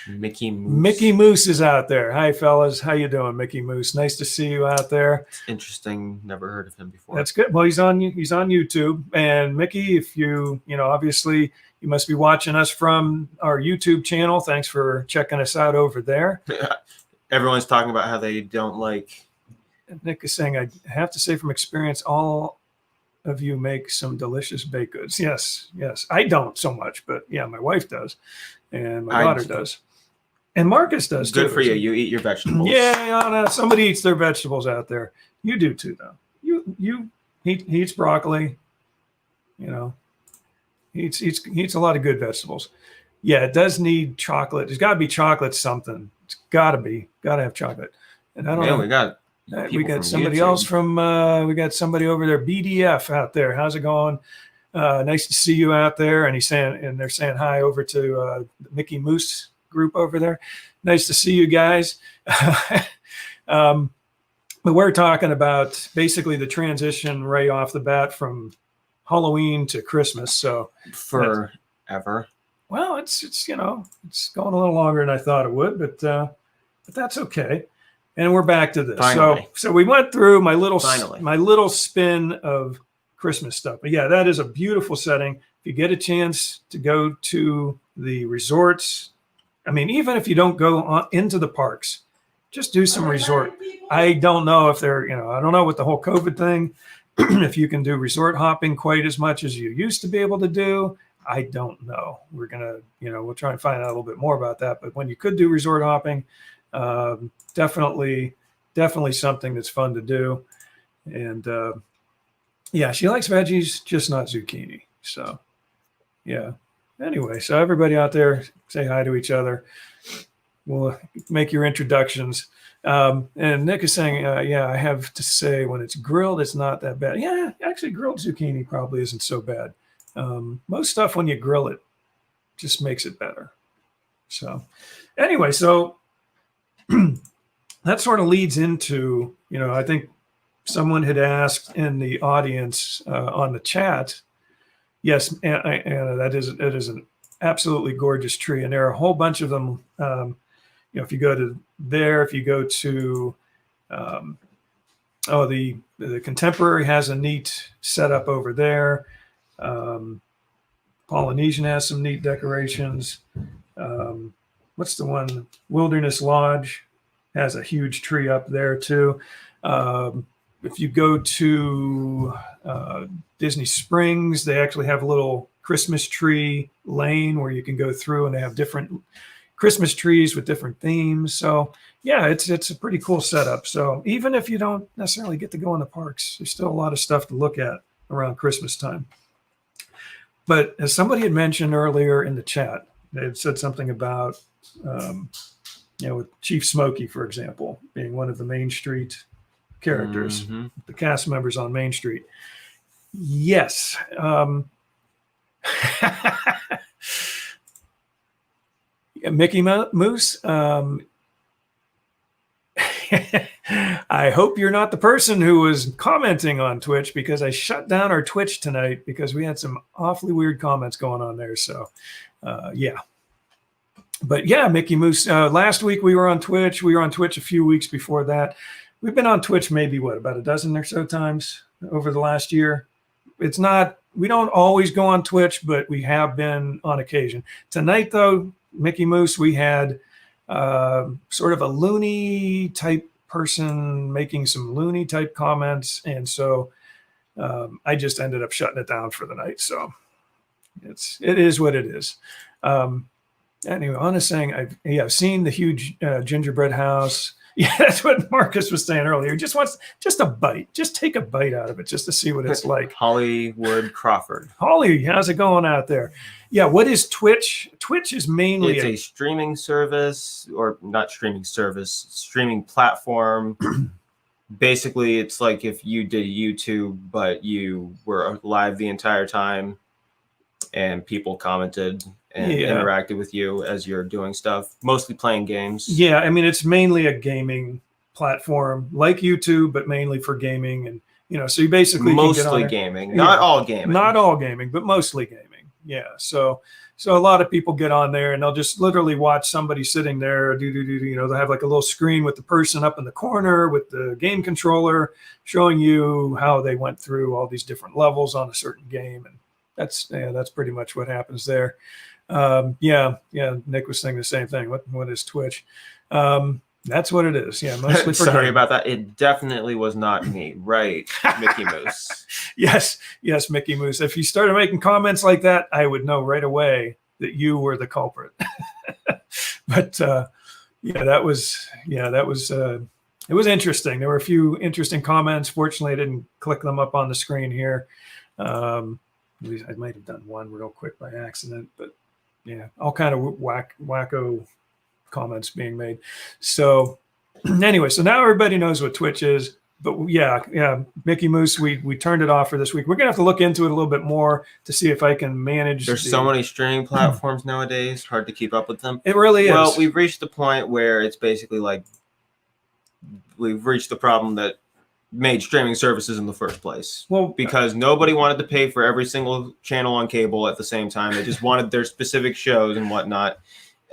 Mickey Moose is out there. Hi, fellas. How you doing, Mickey Moose? Nice to see you out there. It's interesting. Never heard of him before. That's good. Well, he's on YouTube. And Mickey, if obviously you must be watching us from our YouTube channel. Thanks for checking us out over there. Everyone's talking about how they don't like. Nick is saying, I have to say from experience, all of you make some delicious baked goods. Yes. I don't so much, but yeah, my wife does. And my daughter does. And Marcus does too. Good for you. You eat your vegetables. Yeah, Anna, somebody eats their vegetables out there. You do too, though. He eats broccoli. He eats a lot of good vegetables. Yeah, it does need chocolate. There's got to be chocolate something. It's got to have chocolate. And I don't know. We got somebody else we got somebody over there, BDF out there. How's it going? Nice to see you out there. And they're saying hi over to the Mickey Moose group over there. Nice to see you guys. But we're talking about basically the transition right off the bat from Halloween to Christmas. So forever. Well, it's going a little longer than I thought it would, but that's okay. And we're back to this. Finally. So we went through my little spin of Christmas stuff. But yeah, that is a beautiful setting. If you get a chance to go to the resorts, I mean, even if you don't go into the parks, just do some resort. I don't know if I don't know with the whole COVID thing, if you can do resort hopping quite as much as you used to be able to do. I don't know. We're going to, we'll try and find out a little bit more about that. But when you could do resort hopping, definitely something that's fun to do. And yeah, she likes veggies, just not zucchini. So yeah. Anyway, so everybody out there, say hi to each other. We'll make your introductions. And Nick is saying, yeah, I have to say when it's grilled, it's not that bad. Yeah, actually grilled zucchini probably isn't so bad. Most stuff when you grill it just makes it better. So anyway, so that sort of leads into, I think someone had asked in the audience on the chat. Yes, Anna, it is an absolutely gorgeous tree. And there are a whole bunch of them. If you go to there, if you go to, the Contemporary has a neat setup over there. Polynesian has some neat decorations. What's the one? Wilderness Lodge has a huge tree up there too. If you go to Disney Springs, they actually have a little Christmas tree lane where you can go through, and they have different Christmas trees with different themes. So yeah, it's a pretty cool setup. So even if you don't necessarily get to go in the parks, there's still a lot of stuff to look at around Christmas time. But as somebody had mentioned earlier in the chat, they had said something about, with Chief Smokey, for example, being one of the Main Street characters, the cast members on Main Street. Yes. Mickey Moose. I hope you're not the person who was commenting on Twitch, because I shut down our Twitch tonight because we had some awfully weird comments going on there. So, yeah. But yeah, Mickey Moose. Last week we were on Twitch. We were on Twitch a few weeks before that. We've been on Twitch maybe about a dozen or so times over the last year. It's not, we don't always go on Twitch, but we have been on occasion. Tonight, though, Mickey Moose, we had sort of a loony type person making some loony type comments. And so I just ended up shutting it down for the night. So it is what it is. Anyway, Anna's saying, I've seen the huge gingerbread house. Yeah, that's what Marcus was saying earlier. Just a bite. Just take a bite out of it just to see what it's like. Hollywood Crawford. Holly, how's it going out there? Yeah, what is Twitch? Twitch is mainly it's a streaming service, or not streaming service, streaming platform. Basically, it's like if you did YouTube, but you were live the entire time and people commented and interacted with you as you're doing stuff, mostly playing games. Yeah, I mean, it's mainly a gaming platform like YouTube, but mainly for gaming. And, so you basically mostly gaming, not all gaming. Not all gaming, but mostly gaming. Yeah. So a lot of people get on there and they'll just literally watch somebody sitting there, they'll have like a little screen with the person up in the corner with the game controller showing you how they went through all these different levels on a certain game. And that's pretty much what happens there. Nick was saying the same thing. What is Twitch? That's what it is. Yeah, mostly for Sorry about that. It definitely was not me, right, Mickey Mouse? Yes, Mickey Mouse. If you started making comments like that, I would know right away that you were the culprit. But it was interesting. There were a few interesting comments. Fortunately, I didn't click them up on the screen here. I might have done one real quick by accident, but yeah, all kind of wacko comments being made. So anyway, so now everybody knows what Twitch is. But yeah, Mickey Mouse, we turned it off for this week. We're gonna have to look into it a little bit more to see if I can manage. There's so many streaming platforms nowadays, hard to keep up with them. It really is. Well, we've reached the point where it's basically like we've reached the problem that made streaming services in the first place. Well, because nobody wanted to pay for every single channel on cable at the same time. They just wanted their specific shows and whatnot.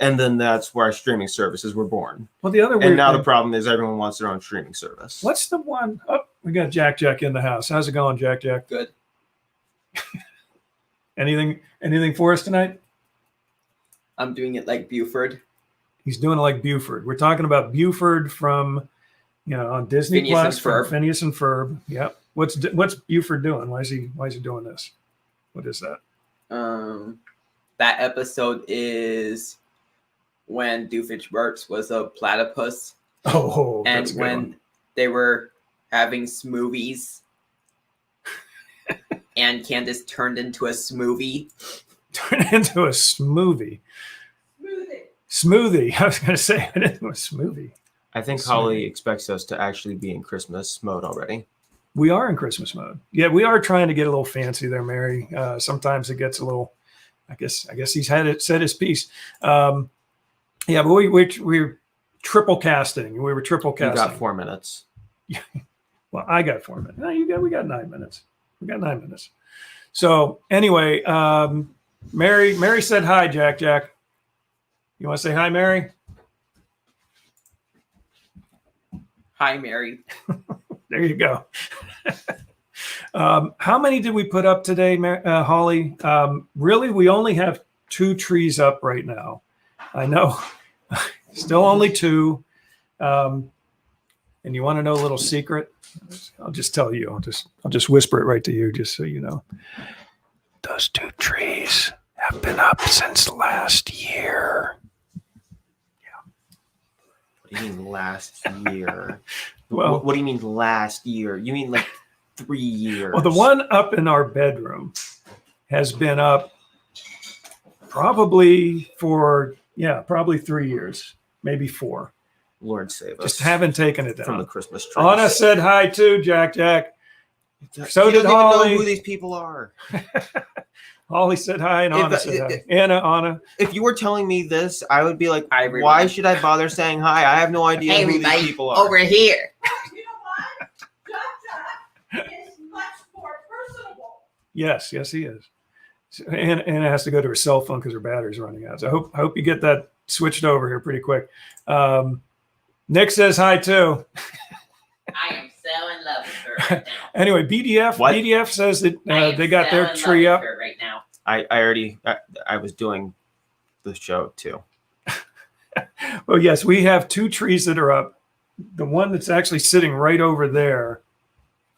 And then that's where our streaming services were born. Well, the other and now the problem is everyone wants their own streaming service. What's the one? Oh, we got Jack in the house. How's it going, Jack? Good. Anything for us tonight? I'm doing it like Buford. He's doing it like Buford. We're talking about Buford from, on Disney Plus, from Phineas and Ferb. Yep. What's Buford doing? Why is he doing this? What is that? That episode is when Doofenshmirtz was a platypus. Oh, and when they were having smoothies, and Candace turned into a smoothie. Turned into a smoothie. Smoothie. I was going to say into a smoothie. I think Holly expects us to actually be in Christmas mode already. We are in Christmas mode. Yeah, we are trying to get a little fancy there, Mary. Sometimes it gets a little. I guess he's said his piece. But we're triple casting. We were triple casting. You got 4 minutes. Yeah. Well, I got 4 minutes. No, we got 9 minutes. We got 9 minutes. So anyway, Mary said hi, Jack. You want to say hi, Mary? Hi, Mary. There you go. How many did we put up today, Holly? Really, we only have 2 trees up right now. I know, still only 2. And you want to know a little secret? I'll just tell you. I'll just whisper it right to you, just so you know. Those 2 trees have been up since last year. Yeah. What do you mean last year? Well, what do you mean last year? You mean like 3 years? Well, the one up in our bedroom has been up probably for 3 years, maybe 4. Lord save us. Just haven't taken it down. From the Christmas tree. Anna said hi too, Jack. So you did don't Holly. even know who these people are. Holly said hi and Anna said hi. Anna. If you were telling me this, I would be like, why should I bother saying hi? I have no idea who these people are. Over here. You know what? Jack is much more personable. Yes, he is. And Anna has to go to her cell phone because her battery's running out. So I hope you get that switched over here pretty quick. Nick says hi too. I am so in love with her right now. Anyway, BDF says that they got their tree up right now. I was doing the show too. Well, yes, we have 2 trees that are up. The one that's actually sitting right over there.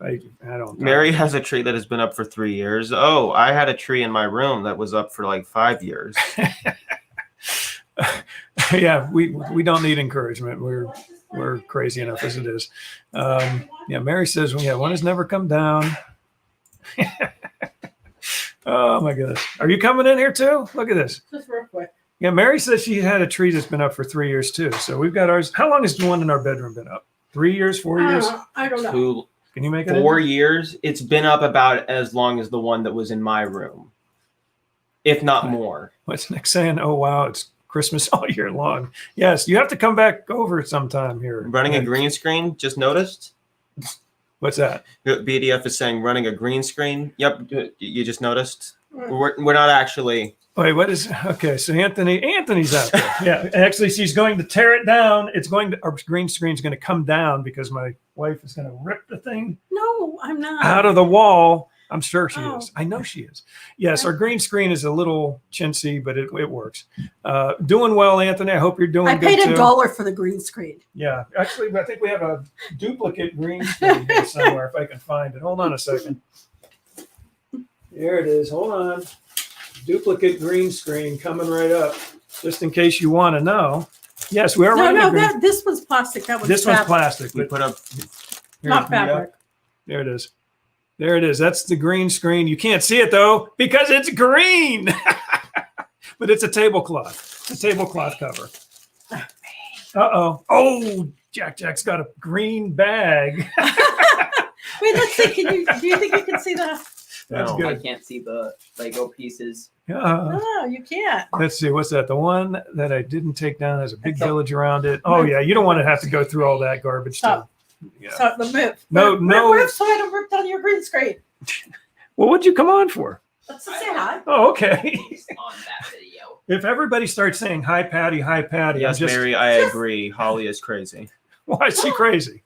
I don't. Mary has a tree that has been up for 3 years. Oh, I had a tree in my room that was up for like 5 years. Yeah, we don't need encouragement. We're crazy enough as it is. Yeah, Mary says, well, yeah, one has never come down. Oh my goodness. Are you coming in here too? Look at this. Just real quick. Yeah, Mary says she had a tree that's been up for 3 years too. So we've got ours. How long has the one in our bedroom been up? 3 years, 4 years? I don't know. Can you make it? 4 years. It's been up about as long as the one that was in my room, if not more. What's Nick saying? Oh wow, it's Christmas all year long. Yes, you have to come back over sometime here. Running a green screen. Just noticed. What's that? BDF is saying running a green screen. Yep, you just noticed. We're not actually. Wait, what is? Okay, so Anthony's out there. Yeah, actually, she's going to tear it down. Our green screen's going to come down because my wife is going to rip the thing No, I'm not. out of the wall. I'm sure she Oh. is. I know she is. Yes, our green screen is a little chintzy, but it works. Doing well, Anthony. I hope you're doing I good paid too. $1 for the green screen. Yeah, actually, I think we have a duplicate green screen here somewhere if I can find it. Hold on a second. There it is. Hold on. Duplicate green screen coming right up. Just in case you want to know. Yes, we are running a green. This was plastic. That was This one's fabric. plastic. We But put up. Not fabric. there it is. There it is. That's the green screen. You can't see it though because it's green. But it's a tablecloth. It's a tablecloth cover. Uh-oh. Oh, Jack's got a green bag. Wait, let's see. Do you think you can see that? That's No. I good. can't see the Lego pieces. No, you can't. Let's see. What's that? The one that I didn't take down has a big It's a- village around it. Oh, yeah. You don't want to have to go through all that garbage Stop. stuff. Yeah. So the move. No. Rip, so I don't rip down your green screen. Well, what'd you come on for? Let's just say hi. Oh, okay. On that video. If everybody starts saying, hi, Patty, Yes, Mary, I agree. Holly is crazy. Why is she crazy?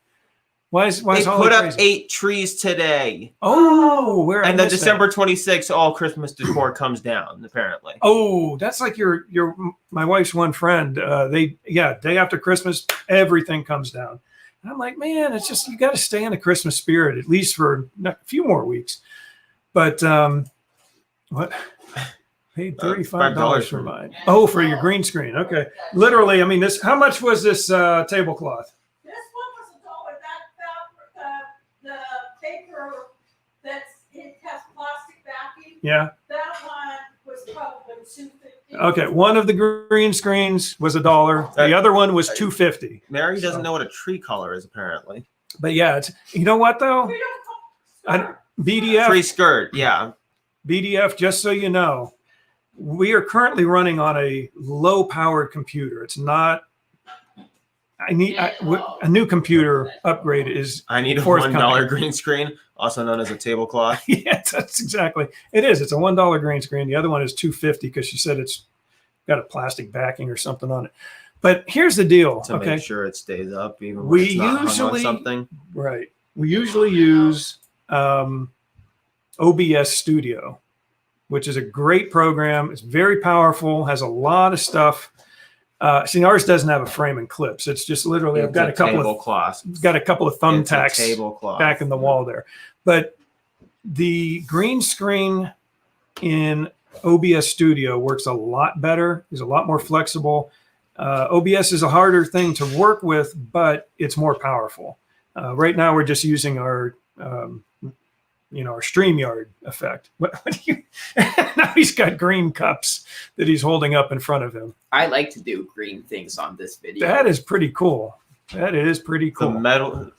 Why is They Holly put up crazy? 8 trees today. Oh, where I And then missed that. December 26th, all Christmas decor comes down, apparently. Oh, that's like my wife's one friend. Day after Christmas, everything comes down. And I'm like, man, it's just you got to stay in the Christmas spirit at least for a few more weeks. But what? Paid $35 for mine. Oh, for your green screen. Okay, literally. I mean, this. How much was this tablecloth? This one was $1. That fabric, the paper it has plastic backing. Yeah. That one was probably $2.50. Okay, one of the green screens was $1. The other one was $2.50. Mary doesn't know what a tree color is, apparently. But yeah, it's you know what though? We don't call BDF. Tree skirt, yeah. BDF, just so you know, we are currently running on a low-powered computer. It's not. A new computer upgrade is. I need a forthcoming. $1 green screen, also known as a tablecloth. Yes, that's exactly. It is. It's a $1 green screen. The other one is $2.50 because she said it's got a plastic backing or something on it. But here's the deal. To Okay, make sure it stays up, even when We it's not hung on usually- something. right. We usually use OBS Studio, which is a great program. It's very powerful. Has a lot of stuff. See, ours doesn't have a frame and clips. It's just literally I've got a couple of thumbtacks tablecloth. back in the wall there. But the green screen in OBS Studio works a lot better. Is a lot more flexible. OBS is a harder thing to work with, but it's more powerful. Right now, we're just using our StreamYard effect. What do you? Now he's got green cups that he's holding up in front of him. I like to do green things on this video. That is pretty cool. That is pretty The cool.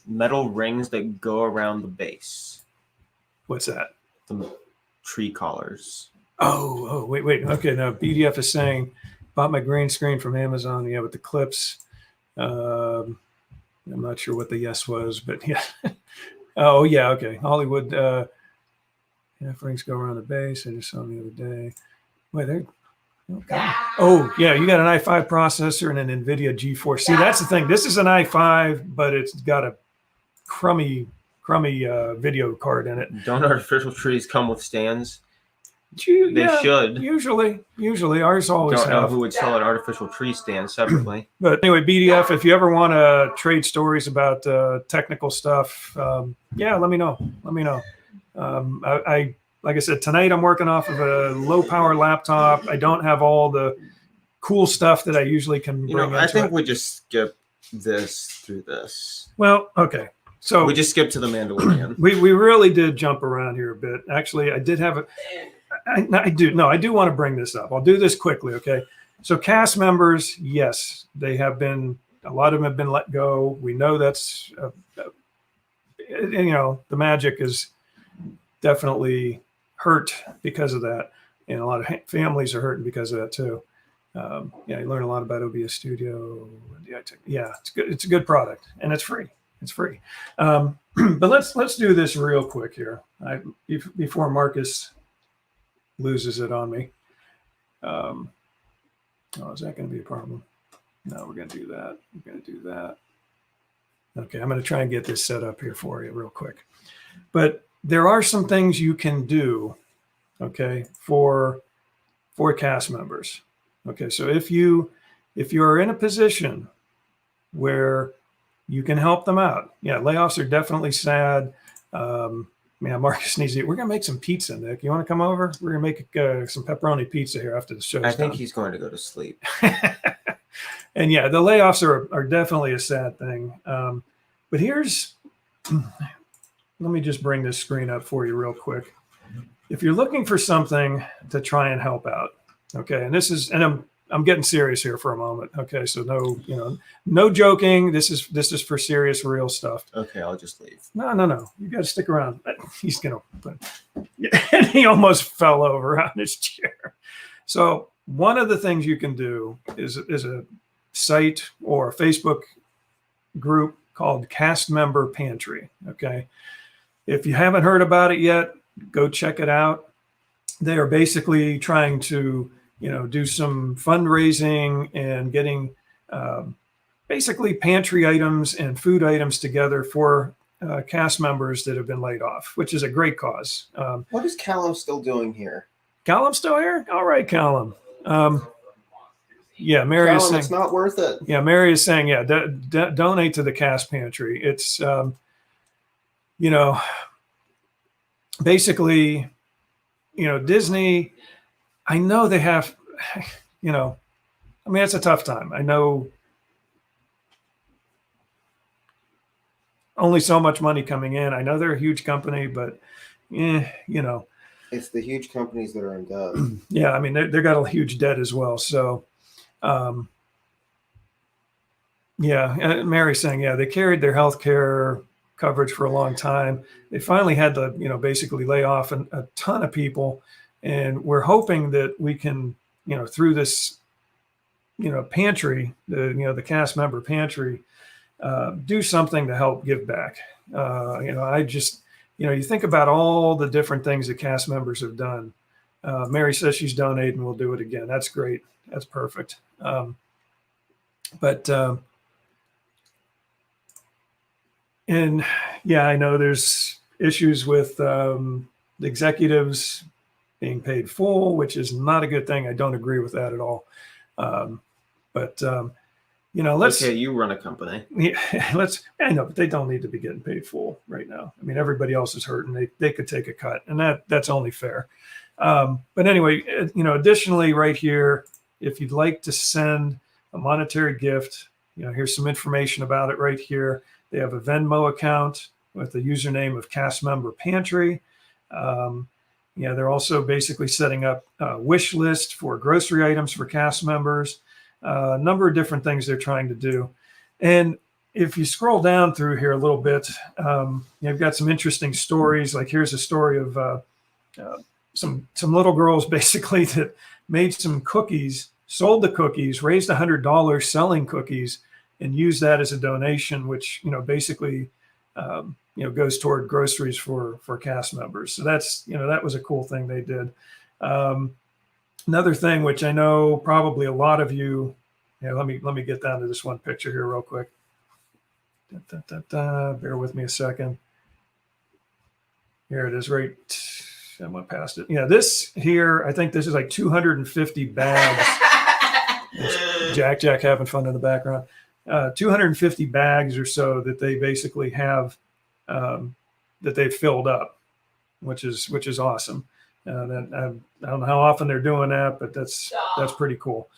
metal rings that go around the base. What's that? The tree collars. Oh, wait. Okay, now BDF is saying, bought my green screen from Amazon. Yeah, with the clips. I'm not sure what the yes was, but yeah. Oh, yeah, okay. Hollywood. Rings go around the base. I just saw them the other day. Wait, there. Okay. Oh, yeah, you got an i5 processor and an NVIDIA GeForce. See, that's the thing. This is an i5, but it's got a crummy video card in it. Don't artificial trees come with stands? They should. Usually ours always Don't know have. who would sell an artificial tree stand separately. But anyway, BDF, if you ever want to trade stories about technical stuff, let me know. I like I said, tonight I'm working off of a low power laptop. I don't have all the cool stuff that I usually can bring into I think it. we just skip this through this. Well, okay. So we just skipped to the Mandalorian. we really did jump around here a bit. Actually, I did have I do want to bring this up. I'll do this quickly, okay? So cast members, yes, they have been, a lot of them have been let go. We know that's, the magic is definitely hurt because of that. And a lot of families are hurting because of that too. You learn a lot about OBS Studio. Yeah, it's good. It's a good product and it's free. It's free. But let's do this real quick here. Before Marcus loses it on me. Is that going to be a problem? No, we're going to do that. We're going to do that. Okay, I'm going to try and get this set up here for you real quick. But there are some things you can do, okay, for cast members. Okay, so if you are in a position where you can help them out, layoffs are definitely sad. Marcus needs to eat. We're gonna make some pizza, Nick. You want to come over? We're gonna make some pepperoni pizza here after the show. I think he's going to go to sleep. And the layoffs are definitely a sad thing. But here's, let me just bring this screen up for you real quick. If you're looking for something to try and help out, okay, and I'm getting serious here for a moment. Okay, so no joking. This is for serious, real stuff. Okay, I'll just leave. No. You got to stick around. He's gonna. And he almost fell over on his chair. So one of the things you can do is a site or a Facebook group called Cast Member Pantry. Okay, if you haven't heard about it yet, go check it out. They are basically trying to do some fundraising and getting basically pantry items and food items together for cast members that have been laid off, which is a great cause. What is Callum still doing here? Callum's still here? All right, Callum. Mary is saying it's not worth it. Yeah, Mary is saying, donate to the cast pantry. It's, basically, Disney, I know they have, it's a tough time. I know only so much money coming in. I know they're a huge company, but, It's the huge companies that are in debt. Yeah, they got a huge debt as well. So, Mary's saying, they carried their health care coverage for a long time. They finally had to, basically lay off a ton of people. And we're hoping that we can, through this, pantry, the cast member pantry, do something to help give back. I just, you think about all the different things that cast members have done. Mary says she's donating. We'll do it again. That's great. That's perfect. I know there's issues with the executives being paid full, which is not a good thing. I don't agree with that at all. Let's. Okay, you run a company. I know, but they don't need to be getting paid full right now. Everybody else is hurting. They could take a cut, and that's only fair. But anyway, additionally, right here, if you'd like to send a monetary gift, here's some information about it right here. They have a Venmo account with the username of Cast Member Pantry. They're also basically setting up a wish list for grocery items for cast members. A number of different things they're trying to do. And if you scroll down through here a little bit, you've got some interesting stories. Like here's a story of some little girls basically that made some cookies, sold the cookies, raised $100 selling cookies, and used that as a donation, which basically goes toward groceries for cast members. So that's that was a cool thing they did. Another thing, which I know probably a lot of you, let me get down to this one picture here real quick. Bear with me a second. Here it is, right I went past it. Yeah, this here, I think this is like 250 bags. Jack having fun in the background. 250 bags or so that they basically have that they've filled up, which is awesome. I don't know how often they're doing that, but that's pretty cool.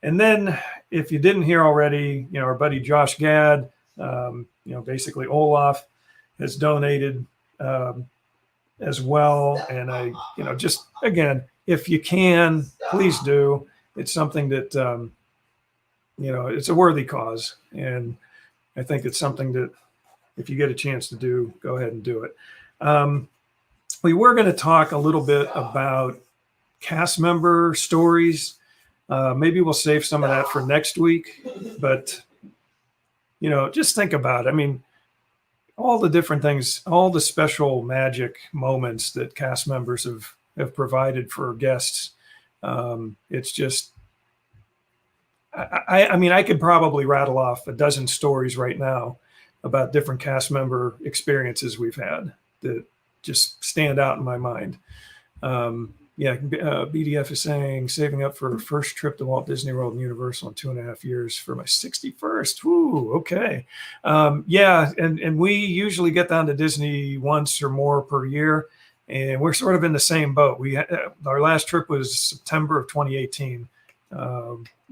And then if you didn't hear already, our buddy Josh Gad, basically Olaf has donated as well. And I, just again, if you can, please do. It's something that, it's a worthy cause. And I think it's something that if you get a chance to do, go ahead and do it. We were going to talk a little bit about cast member stories. Maybe we'll save some of that for next week, but just think about it. I mean, all the different things, all the special magic moments that cast members have provided for guests. It's just, I mean, I could probably rattle off a dozen stories right now about different cast member experiences we've had that just stand out in my mind. BDF is saying, saving up for a first trip to Walt Disney World and Universal in 2.5 years for my 61st. Woo, okay. And we usually get down to Disney once or more per year, and we're sort of in the same boat. Our last trip was September of 2018.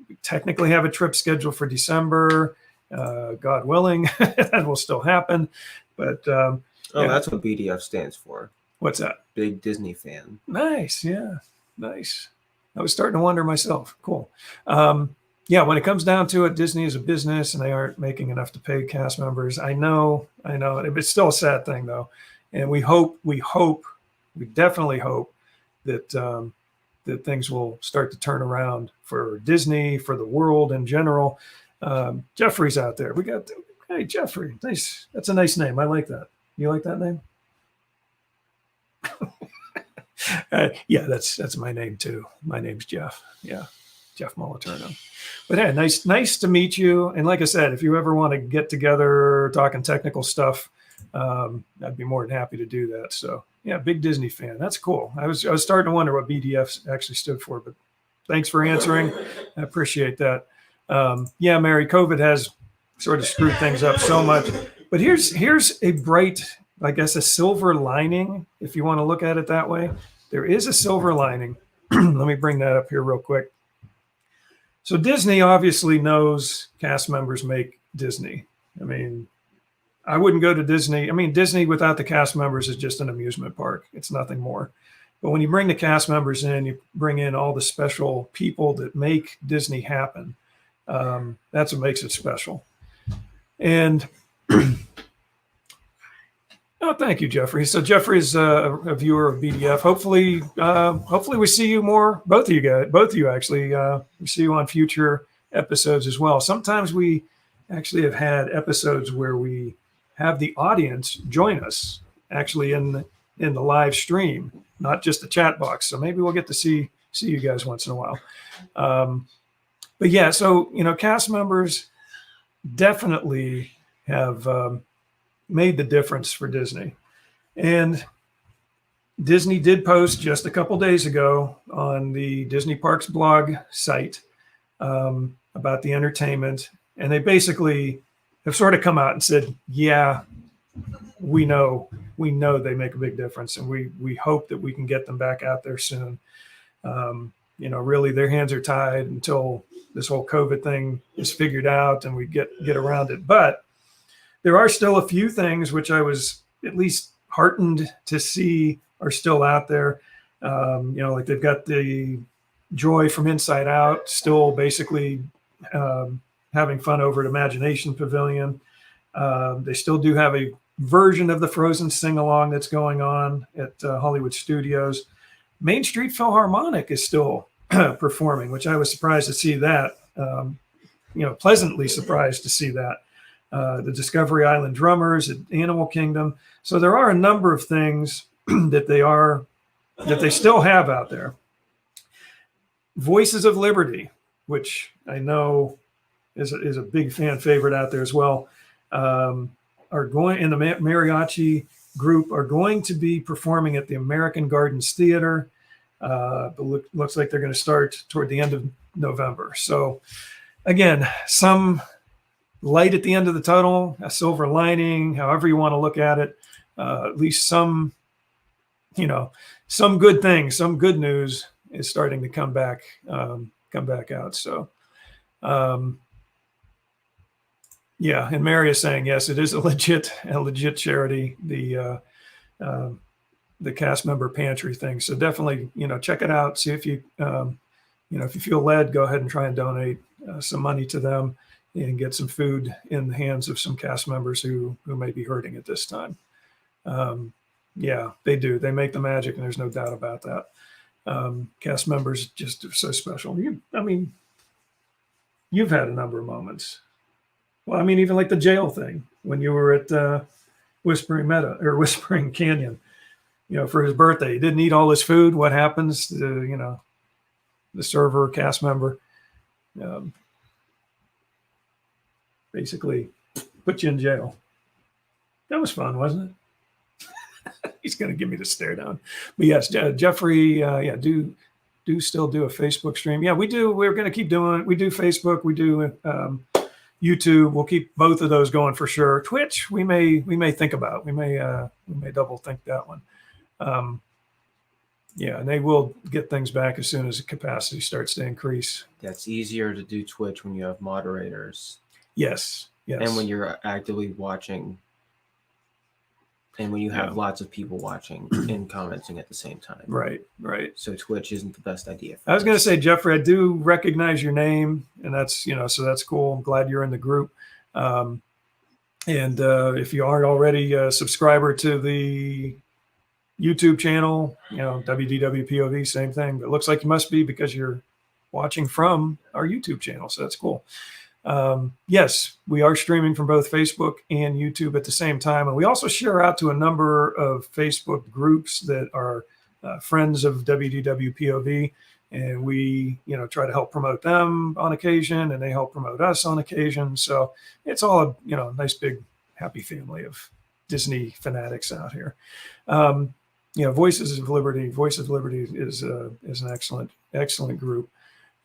We technically have a trip scheduled for December. God willing, that will still happen. But that's what BDF stands for. What's that? Big Disney fan. Nice. Yeah. Nice. I was starting to wonder myself. Cool. When it comes down to it, Disney is a business and they aren't making enough to pay cast members. I know. It's still a sad thing though. And we definitely hope that, that things will start to turn around for Disney, for the world in general. Jeffrey's out there. Hey, Jeffrey. Nice. That's a nice name. I like that. You like that name? That's my name too. My name's Jeff. Yeah, Jeff Moliterno. But hey, nice to meet you. And like I said, if you ever want to get together talking technical stuff, I'd be more than happy to do that. So yeah, big Disney fan. That's cool. I was starting to wonder what BDF actually stood for, but thanks for answering. I appreciate that. Mary, COVID has sort of screwed things up so much. But here's a bright, I guess, a silver lining, if you want to look at it that way. There is a silver lining. Let me bring that up here real quick. So Disney obviously knows cast members make Disney. I mean, I wouldn't go to Disney. I mean, Disney without the cast members is just an amusement park. It's nothing more. But when you bring the cast members in, you bring in all the special people that make Disney happen. That's what makes it special. And oh, thank you, Jeffrey. So Jeffrey's a viewer of BDF. Hopefully we see you more. Both of you actually. We see you on future episodes as well. Sometimes we actually have had episodes where we have the audience join us actually in the live stream, not just the chat box. So maybe we'll get to see you guys once in a while. But yeah, so cast members definitely have made the difference for Disney. And Disney did post just a couple days ago on the Disney Parks blog site about the entertainment. And they basically have sort of come out and said, yeah, we know they make a big difference. And we hope that we can get them back out there soon. Really their hands are tied until this whole COVID thing is figured out and we get around it. But there are still a few things which I was at least heartened to see are still out there. Like they've got the Joy from Inside Out still basically having fun over at Imagination Pavilion. They still do have a version of the Frozen sing-along that's going on at Hollywood Studios. Main Street Philharmonic is still performing, which I was surprised to see that, pleasantly surprised to see that. The Discovery Island Drummers at Animal Kingdom. So there are a number of things that they still have out there. Voices of Liberty, which I know is a big fan favorite out there as well, are going in the mariachi group are going to be performing at the American Gardens Theater. Looks like they're going to start toward the end of November. So again, some light at the end of the tunnel, a silver lining, however you want to look at it. At least some good things, some good news is starting to come back out. So, yeah. And Mary is saying, yes, it is a legit charity. The cast member Pantry thing. So definitely, check it out. See if you, if you feel led, go ahead and try and donate some money to them and get some food in the hands of some cast members who may be hurting at this time. Yeah, they do. They make the magic, and there's no doubt about that. Cast members just are so special. You've had a number of moments. Well, even like the jail thing when you were at Whispering Canyon, for his birthday. He didn't eat all his food. What happens to, the server, cast member, basically put you in jail. That was fun, wasn't it? He's going to give me the stare down. But yes, Jeffrey, do still do a Facebook stream. Yeah, we do. We're going to keep doing it. We do Facebook. We do YouTube. We'll keep both of those going for sure. Twitch, we may think about. We may double think that one. Yeah, and they will get things back as soon as the capacity starts to increase. That's easier to do Twitch when you have moderators. Yes. And when you're actively watching. And when you have lots of people watching and commenting at the same time. Right. So Twitch isn't the best idea. I was going to say, Jeffrey, I do recognize your name, and that's, so that's cool. I'm glad you're in the group. And if you aren't already a subscriber to the YouTube channel, WDWpov, same thing. But it looks like you must be because you're watching from our YouTube channel. So that's cool. Yes, we are streaming from both Facebook and YouTube at the same time. And we also share out to a number of Facebook groups that are friends of WDWpov. And we, try to help promote them on occasion, and they help promote us on occasion. So it's all a, nice big happy family of Disney fanatics out here. Voices of Liberty is an excellent group.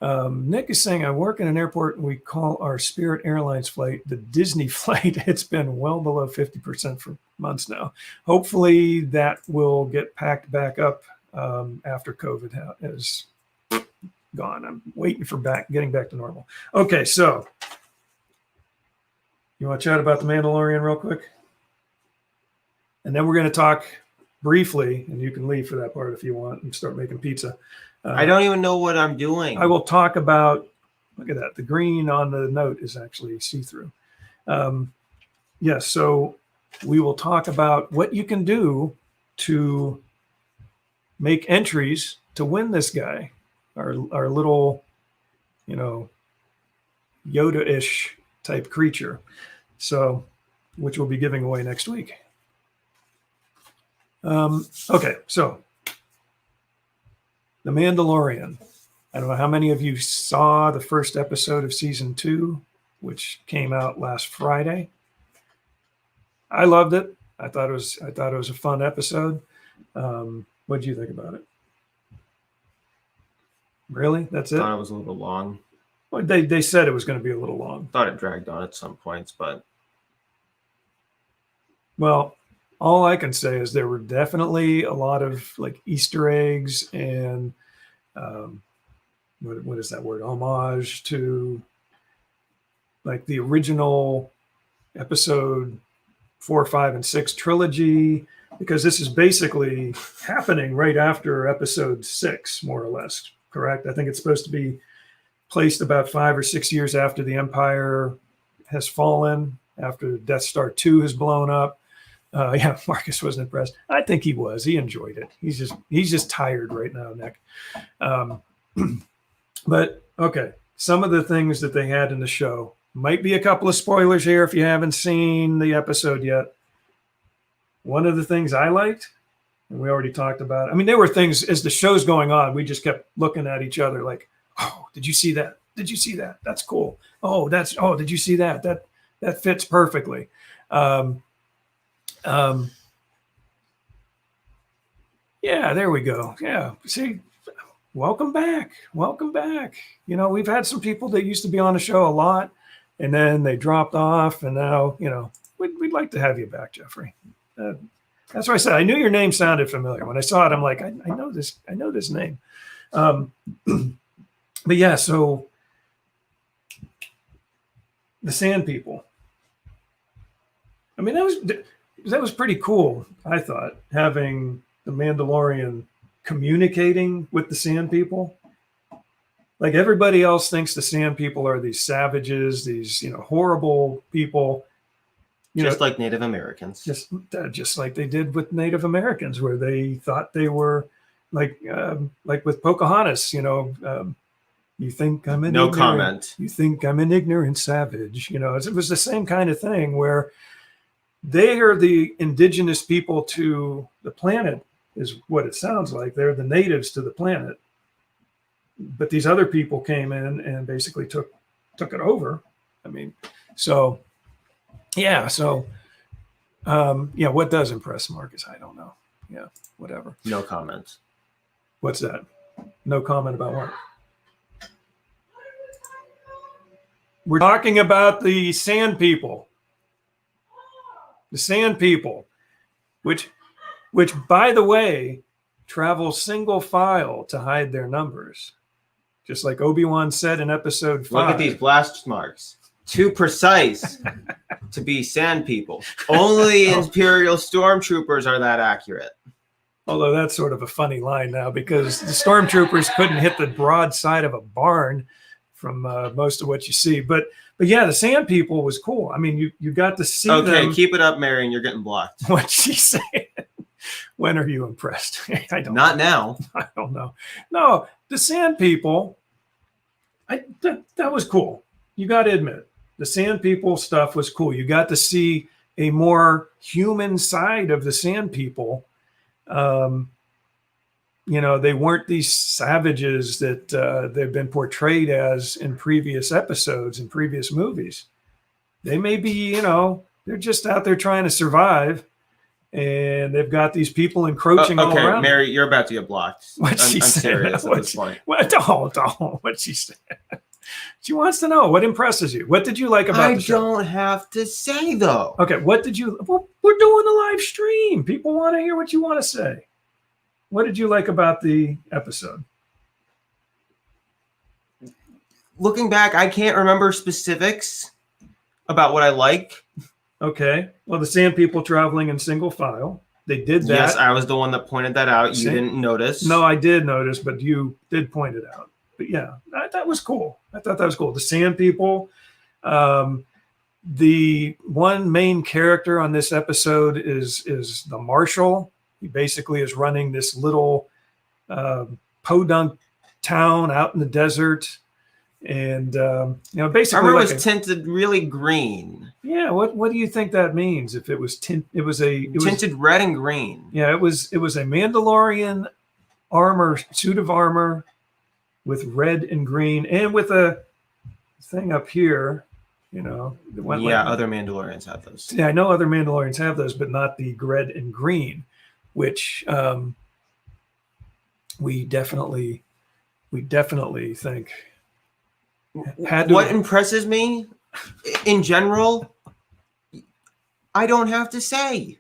Nick is saying, I work in an airport and we call our Spirit Airlines flight the Disney flight. It's been well below 50% for months now. Hopefully that will get packed back up after COVID is gone. I'm waiting for getting back to normal. Okay, so you want to chat about the Mandalorian real quick? And then we're going to talk briefly, and you can leave for that part if you want and start making pizza. I don't even know what I'm doing. I will talk about, look at that. The green on the note is actually see-through. Yes, so we will talk about what you can do to make entries to win this guy, our little, Yoda-ish type creature. So, which we'll be giving away next week. Okay, so The Mandalorian. I don't know how many of you saw the first episode of season 2, which came out last Friday. I loved it. I thought it was a fun episode. What did you think about it? Really? That's it? I thought it was a little long. Well, they said it was going to be a little long. Thought it dragged on at some points, but well, all I can say is there were definitely a lot of like Easter eggs and what is that word? Homage to like the original episode 4, 5, and 6 trilogy, because this is basically happening right after episode 6, more or less. Correct? I think it's supposed to be placed about 5 or 6 years after the Empire has fallen, after Death Star 2 has blown up. Yeah, Marcus wasn't impressed. I think he was. He enjoyed it. He's just tired right now, Nick. But okay, some of the things that they had in the show might be a couple of spoilers here if you haven't seen the episode yet. One of the things I liked, and we already talked about it. I mean, there were things as the show's going on, we just kept looking at each other like, "Oh, did you see that? Did you see that? That's cool. Oh, did you see that? That fits perfectly." Yeah, there we go. Yeah. See, welcome back. Welcome back. You know, we've had some people that used to be on the show a lot and then they dropped off. And now, you know, we'd like to have you back, Jeffrey. That's why I said I knew your name sounded familiar. When I saw it, I'm like, I know this name. But yeah, so the Sand People. I mean, that was pretty cool, I thought, having the Mandalorian communicating with the Sand People. Like everybody else thinks the Sand People are these savages, these, you know, horrible people. Just like Native Americans. Just like they did with Native Americans, where they thought they were like with Pocahontas, you know, you think I'm an no ignorant, comment. You think I'm an ignorant savage. You know, it was the same kind of thing where they are the indigenous people to the planet, is what it sounds like. They're the natives to the planet. But these other people came in and basically took it over. I mean, so yeah, so yeah, what does impress Marcus? I don't know. Yeah, whatever. No comment. What's that? No comment about what? We're talking about the Sand People. The Sand People, which by the way, travel single file to hide their numbers. Just like Obi-Wan said in episode 5. Look at these blast marks. Too precise to be Sand People. Only Imperial stormtroopers are that accurate. Although that's sort of a funny line now because the stormtroopers couldn't hit the broad side of a barn from most of what you see. But yeah, the Sand People was cool. I mean, you got to see them. Okay, keep it up, Marion. You're getting blocked. What's she saying? When are you impressed? I don't Not now. I don't know. No, the Sand People, that was cool. You got to admit, the Sand People stuff was cool. You got to see a more human side of the Sand People. You know, they weren't these savages that they've been portrayed as in previous episodes and previous movies. They may be, you know, they're just out there trying to survive. And they've got these people encroaching all around. Okay, Mary, you're about to get blocked. I'm serious at What this point. Don't. What's she saying? She wants to know what impresses you. What did you like about the show? I don't have to say, though. Okay, what did you... Well, we're doing a live stream. People want to hear what you want to say. What did you like about the episode? Looking back, I can't remember specifics about what I like. Okay. Well, the Sand People traveling in single file. They did that. Yes, I was the one that pointed that out. You didn't notice. No, I did notice, but you did point it out. But yeah, that was cool. I thought that was cool. The Sand People. The one main character on this episode is the Marshal. He basically is running this little podunk town out in the desert. And you know, basically, armor was tinted really green. Yeah, what do you think that means? If it was tinted red and green. Yeah, it was a Mandalorian suit of armor with red and green, and with a thing up here. You know, other Mandalorians have those. Yeah, I know other Mandalorians have those, but not the red and green, which we definitely think. What impresses me in general, I don't have to say.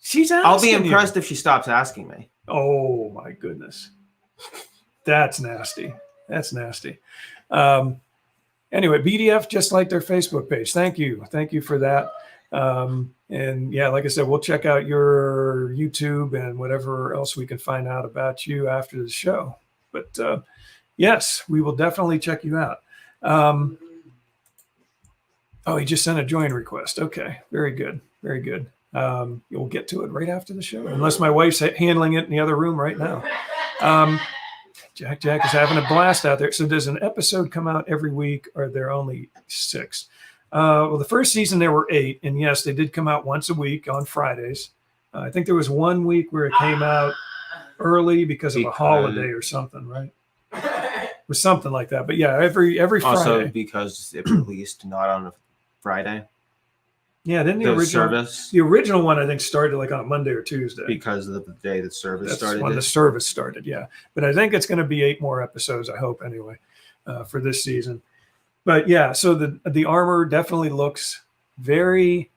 She's asking I'll be impressed if she stops asking me. Oh my goodness. That's nasty. That's nasty. Anyway, BDF just like their Facebook page. Thank you. Thank you for that. And yeah, like I said, we'll check out your YouTube and whatever else we can find out about you after the show. But yes, we will definitely check you out. Oh, he just sent a join request. Okay, very good. Very good. You'll get to it right after the show, unless my wife's handling it in the other room right now. Jack is having a blast out there. So does an episode come out every week, or are there only 6? Well, the first season there were 8, and yes, they did come out once a week on Fridays. I think there was one week where it came out early because of a holiday or something, right? It was something like that. But yeah, every Friday. Also because it released not on a Friday. Yeah, didn't the service the original one I think started like on a Monday or Tuesday. because of the day the service That's started. when the service started, yeah. But I think it's going to be 8 more episodes, I hope, anyway, for this season. But yeah, so the armor definitely looks very,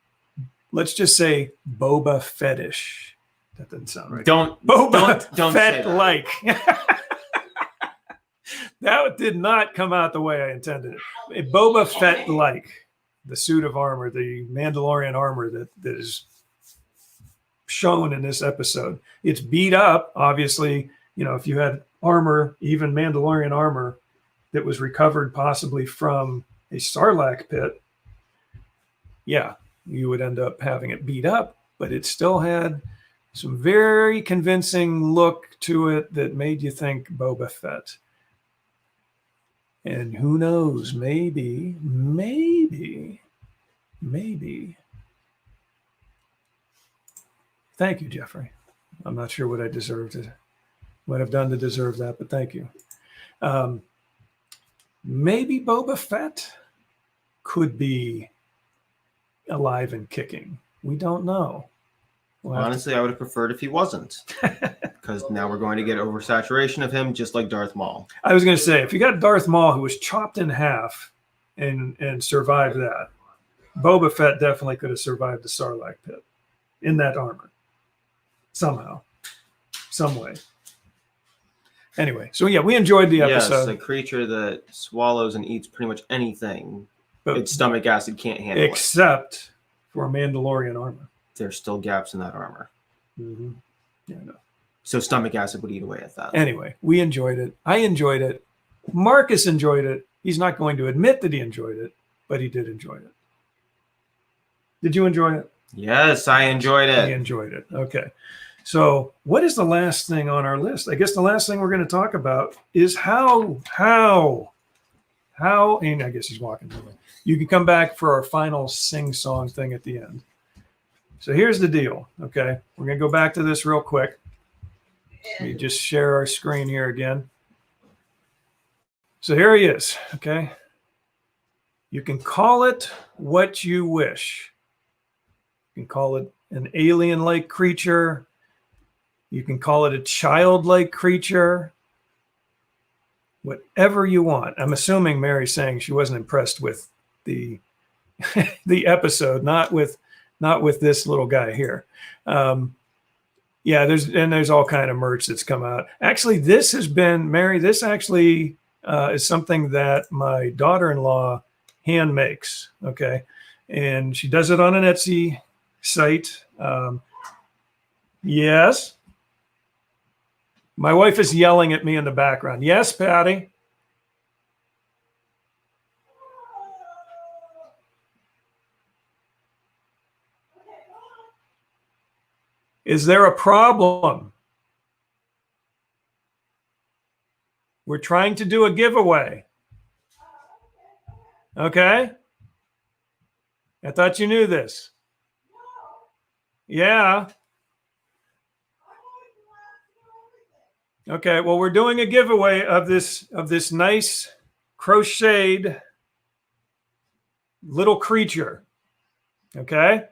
let's just say, Boba Fettish. That doesn't sound right. Don't Boba say that. Fett-like. That did not come out the way I intended it. Boba Fett-like, the suit of armor, the Mandalorian armor that is shown in this episode. It's beat up, obviously. You know, if you had armor, even Mandalorian armor, that was recovered possibly from a Sarlacc pit, yeah, you would end up having it beat up, but it still had some very convincing look to it that made you think Boba Fett. And who knows, maybe. Thank you, Jeffrey. I'm not sure what I deserved what I've done to deserve that, but thank you. Maybe Boba Fett could be alive and kicking. We don't know. Honestly, I would have preferred if he wasn't, because now we're going to get oversaturation of him, just like Darth Maul. I was going to say, if you got Darth Maul who was chopped in half and survived that, Boba Fett definitely could have survived the Sarlacc pit in that armor somehow, some way. Anyway, so yeah, we enjoyed the episode. Yes, a creature that swallows and eats pretty much anything. But its stomach acid can't handle except for Mandalorian armor. There's still gaps in that armor. Mm-hmm. Yeah, no. So stomach acid would eat away at that. Anyway, we enjoyed it. I enjoyed it. Marcus enjoyed it. He's not going to admit that he enjoyed it, but he did enjoy it. Did you enjoy it? Yes, I enjoyed I it. enjoyed it. Okay. So what is the last thing on our list? I guess the last thing we're going to talk about is how, and I guess he's walking away. You can come back for our final sing-song thing at the end. So here's the deal, okay? We're going to go back to this real quick. Let me just share our screen here again. So here he is, okay? You can call it what you wish. You can call it an alien-like creature. You can call it a childlike creature. Whatever you want. I'm assuming Mary's saying she wasn't impressed with the the episode, not with this little guy here. Yeah, there's all kind of merch that's come out. Actually, this has been, Mary, this actually is something that my daughter-in-law hand makes, okay? And she does it on an Etsy site. Yes. My wife is yelling at me in the background. Yes, Patty. Is there a problem? We're trying to do a giveaway. Okay? I thought you knew this. Yeah. Okay, well, we're doing a giveaway of this nice crocheted little creature. Okay?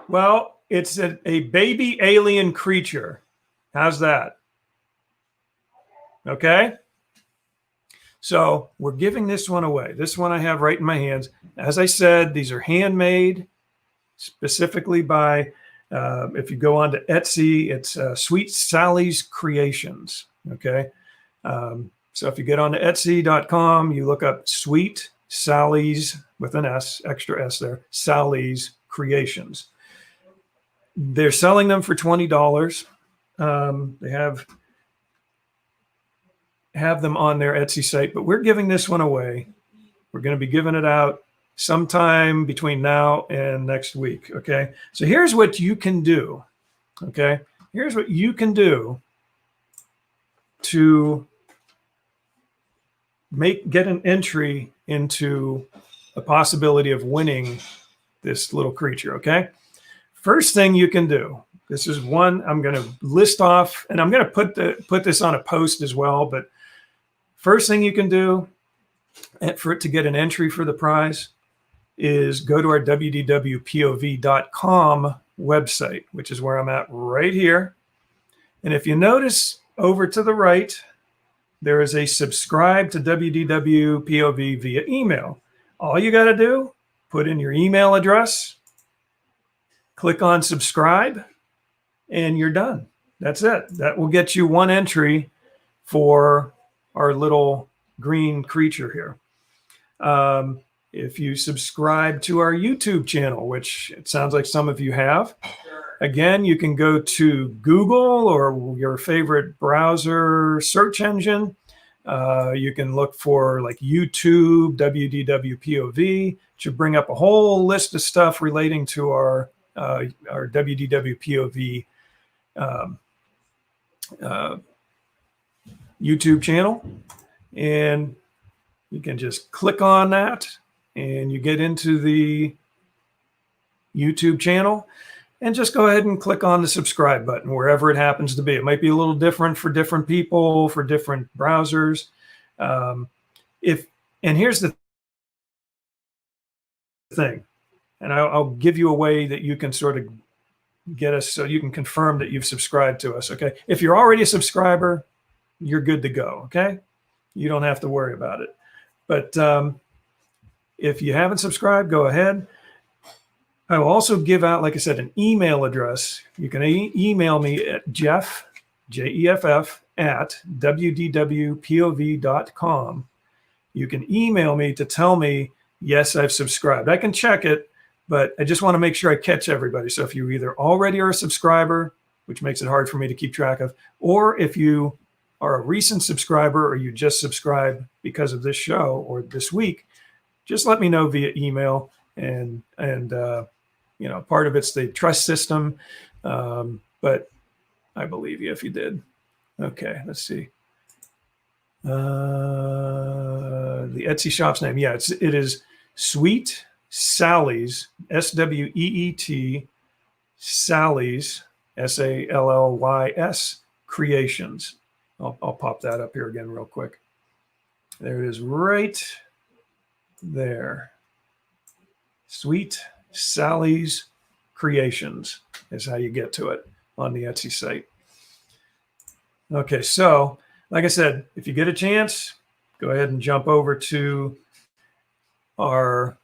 Well, it's a baby alien creature. How's that? Okay? So we're giving this one away. This one I have right in my hands. As I said, these are handmade specifically by, if you go on to Etsy, it's Sweet Sally's Creations. Okay? So if you get on to Etsy.com, you look up Sweet Sally's, with an S, extra S there, Sally's Creations. They're selling them for $20. They have them on their Etsy site, but we're giving this one away. We're going to be giving it out sometime between now and next week. Okay. So here's what you can do. Okay. Here's what you can do to get an entry into a possibility of winning this little creature. Okay. First thing you can do, this is one I'm going to list off, and I'm going to put this on a post as well. But first thing you can do and for it to get an entry for the prize is go to our WDWpov.com website, which is where I'm at right here. And if you notice over to the right, there is a subscribe to WDWpov via email. All you got to do, put in your email address, click on subscribe, and you're done. That's it. That will get you one entry for our little green creature here. If you subscribe to our YouTube channel, which it sounds like some of you have, again, you can go to Google or your favorite browser search engine. You can look for like YouTube, WDWpov. It should bring up a whole list of stuff relating to our WDWpov YouTube channel. And you can just click on that and you get into the YouTube channel and just go ahead and click on the subscribe button wherever it happens to be. It might be a little different for different people, for different browsers. And here's the thing, and I'll give you a way that you can sort of get us so you can confirm that you've subscribed to us. Okay. If you're already a subscriber, you're good to go. Okay. You don't have to worry about it. But if you haven't subscribed, go ahead. I will also give out, like I said, an email address. You can email me at Jeff, Jeff, at WDWpov.com. You can email me to tell me, yes, I've subscribed. I can check it, but I just want to make sure I catch everybody. So if you either already are a subscriber, which makes it hard for me to keep track of, or if you are a recent subscriber or you just subscribed because of this show or this week, just let me know via email. And part of it's the trust system, but I believe you if you did. Okay, let's see. The Etsy shop's name, yeah, it is Sweet Sally's, SWEET Sally's, SALLYS Creations. I'll pop that up here again real quick. There it is, right there. Sweet Sally's Creations is how you get to it on the Etsy site. Okay, so like I said, if you get a chance, go ahead and jump over to our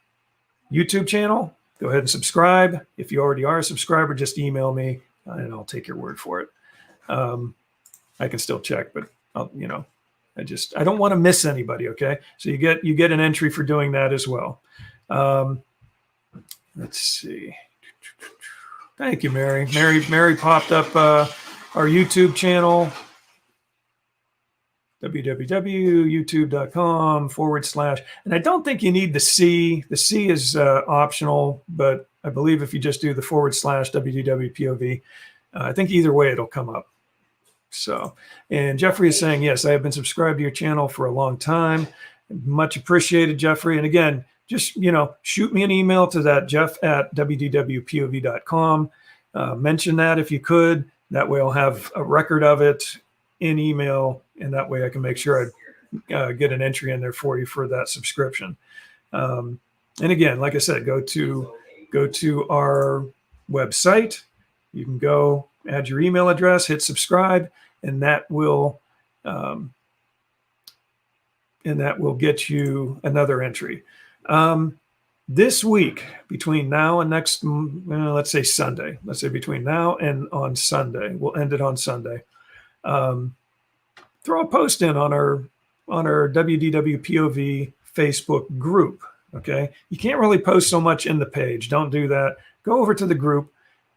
YouTube channel. Go ahead and subscribe. If you already are a subscriber, just email me and I'll take your word for it. I can still check, but I don't want to miss anybody. Okay, so you get an entry for doing that as well. Let's see. Thank you, Mary. Mary popped up our YouTube channel, www.youtube.com/. And I don't think you need the C. The C is optional, but I believe if you just do the / WDWpov, I think either way it'll come up. So, and Jeffrey is saying, yes, I have been subscribed to your channel for a long time. Much appreciated, Jeffrey. And again, just, shoot me an email to that Jeff at WDWpov.com. Mention that if you could. That way I'll have a record of it in email, and that way I can make sure I get an entry in there for you for that subscription. And again, like I said, go to our website. You can go add your email address, hit subscribe, and that will get you another entry. This week, between now and next, let's say Sunday, between now and on Sunday, we'll end it on Sunday. Throw a post in on our WDWpov Facebook group. Okay. You can't really post so much in the page. Don't do that. Go over to the group.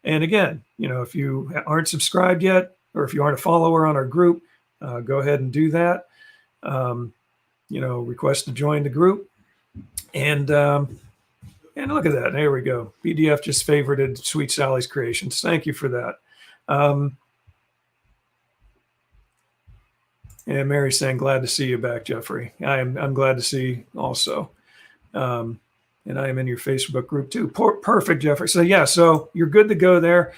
And again, if you aren't subscribed yet, or if you aren't a follower on our group, go ahead and do that. Request to join the group. And look at that. There we go. PDF just favorited Sweet Sally's Creations. Thank you for that. And Mary's saying, glad to see you back, Jeffrey. I'm glad to see also. And I am in your Facebook group too. Perfect, Jeffrey. So yeah, so you're good to go there.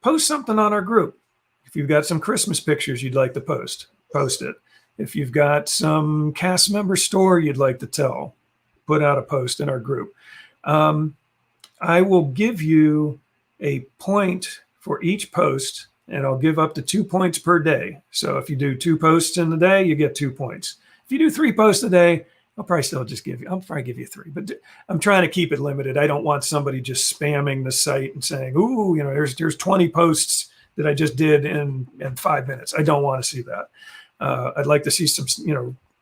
Post something on our group. If you've got some Christmas pictures you'd like to post it. If you've got some cast member story you'd like to tell, put out a post in our group. I will give you a point for each post, and I'll give up to 2 points per day. So if you do 2 posts in the day, you get 2 points. If you do 3 posts a day, I'll probably give you 3, but I'm trying to keep it limited. I don't want somebody just spamming the site and saying, ooh, there's 20 posts that I just did in 5 minutes. I don't want to see that. I'd like to see some,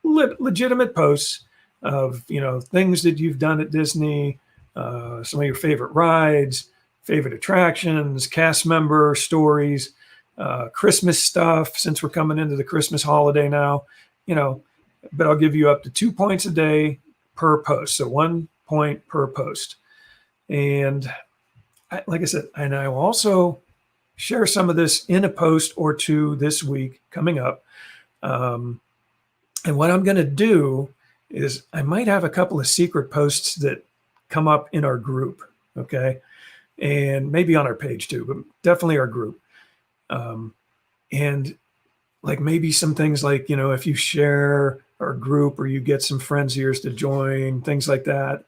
legitimate posts of, things that you've done at Disney, some of your favorite rides, favorite attractions, cast member stories, Christmas stuff, since we're coming into the Christmas holiday now, but I'll give you up to 2 points a day per post. So 1 point per post. And like I said, and I will also share some of this in a post or 2 this week coming up. And what I'm going to do is I might have a couple of secret posts that come up in our group. Okay. And maybe on our page too, but definitely our group. And like maybe some things like, if you share our group or you get some friends of yours to join, things like that,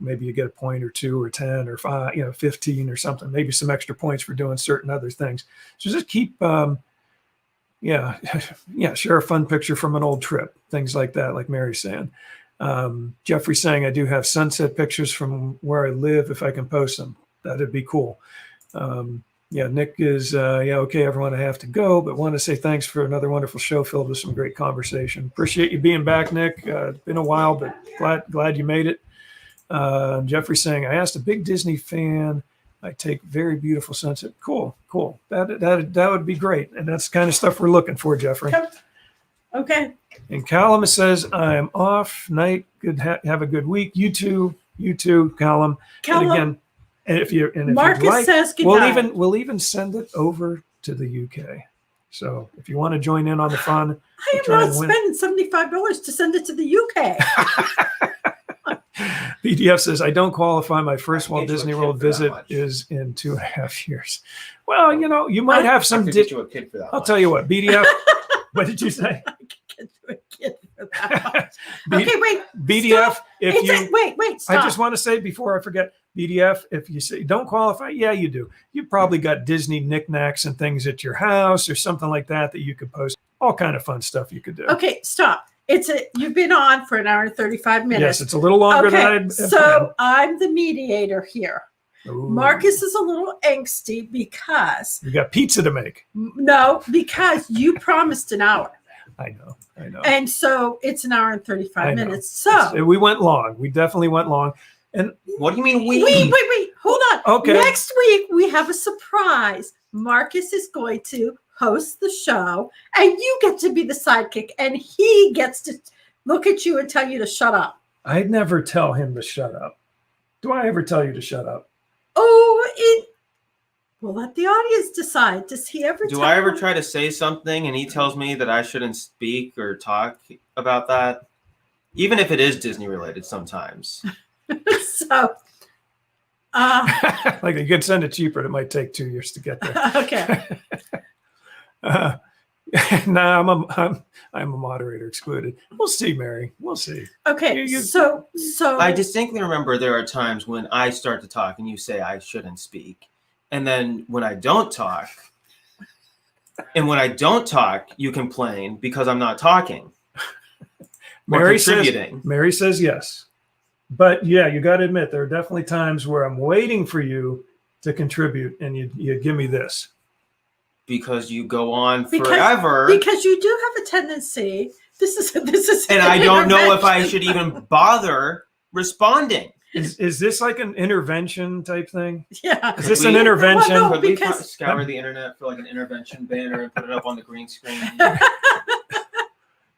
maybe you get a point or 2 or 10 or 5, 15 or something, maybe some extra points for doing certain other things. So just keep, share a fun picture from an old trip, things like that, like Mary's saying. Jeffrey's saying, I do have sunset pictures from where I live if I can post them. That'd be cool. Nick is, okay, everyone, I have to go, but want to say thanks for another wonderful show filled with some great conversation. Appreciate you being back, Nick. It's been a while, but glad you made it. Jeffrey saying, I asked a big Disney fan, I take very beautiful sunset. Cool. That would be great. And that's the kind of stuff we're looking for, Jeffrey. Okay. And Callum says, I am off night. Good. Have a good week. You too, Callum. And again, and if Marcus you'd like, says good night. we'll even send it over to the UK. So if you want to join in on the fun, I am not spending $75 to send it to the UK. BDF says, I don't qualify. My first Walt Disney World visit is in 2.5 years. Well, you might have some. Get you a kid for that. I'll tell you what, BDF. What did you say? I could get you a kid for that much. Okay, wait. BDF, stop. Wait, stop. I just want to say before I forget, BDF, if you say don't qualify, yeah, you do. You probably got Disney knickknacks and things at your house or something like that you could post. All kind of fun stuff you could do. Okay, stop. You've been on for an hour and 35 minutes. Yes, it's a little longer than I'd so I'm the mediator here. Ooh. Marcus is a little angsty because we got pizza to make. No, because you promised an hour. I know. And so it's an hour and 35 minutes. So we went long. We definitely went long. And what do you mean we? Wait. Hold on. Okay. Next week we have a surprise. Marcus is going to host the show, and you get to be the sidekick, and he gets to look at you and tell you to shut up. I'd never tell him to shut up. Do I ever tell you to shut up? We'll let the audience decide. Does he ever? Do I ever try to say something and he tells me that I shouldn't speak or talk about that? Even if it is Disney related sometimes. So, like you can send it cheaper. It might take 2 years to get there. Okay. No, I'm a moderator excluded. We'll see, Mary. We'll see. Okay. So I distinctly remember there are times when I start to talk and you say I shouldn't speak. And then when I don't talk, you complain because I'm not talking. Mary says yes. But yeah, you got to admit, there are definitely times where I'm waiting for you to contribute and you give me this. Because you go on forever. Because you do have a tendency. This is. And I don't know if I should even bother responding. Is this like an intervention type thing? Yeah. Is this an intervention? Well, no, Could we scour the internet for like an intervention banner and put it up on the green screen?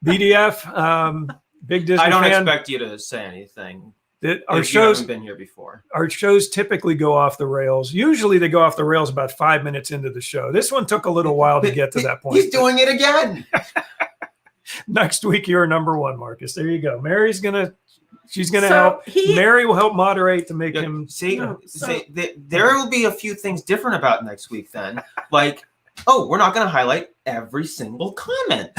BDF, big Disney I don't fan. expect you to say anything. Our shows haven't been here before. Our shows typically go off the rails. Usually they go off the rails about 5 minutes into the show. This one took a little while to get to that point. He's doing it again. Next week, you're number one, Marcus. There you go. She's gonna help. Mary will help moderate to make him there will be a few things different about next week then. Like, we're not going to highlight every single comment.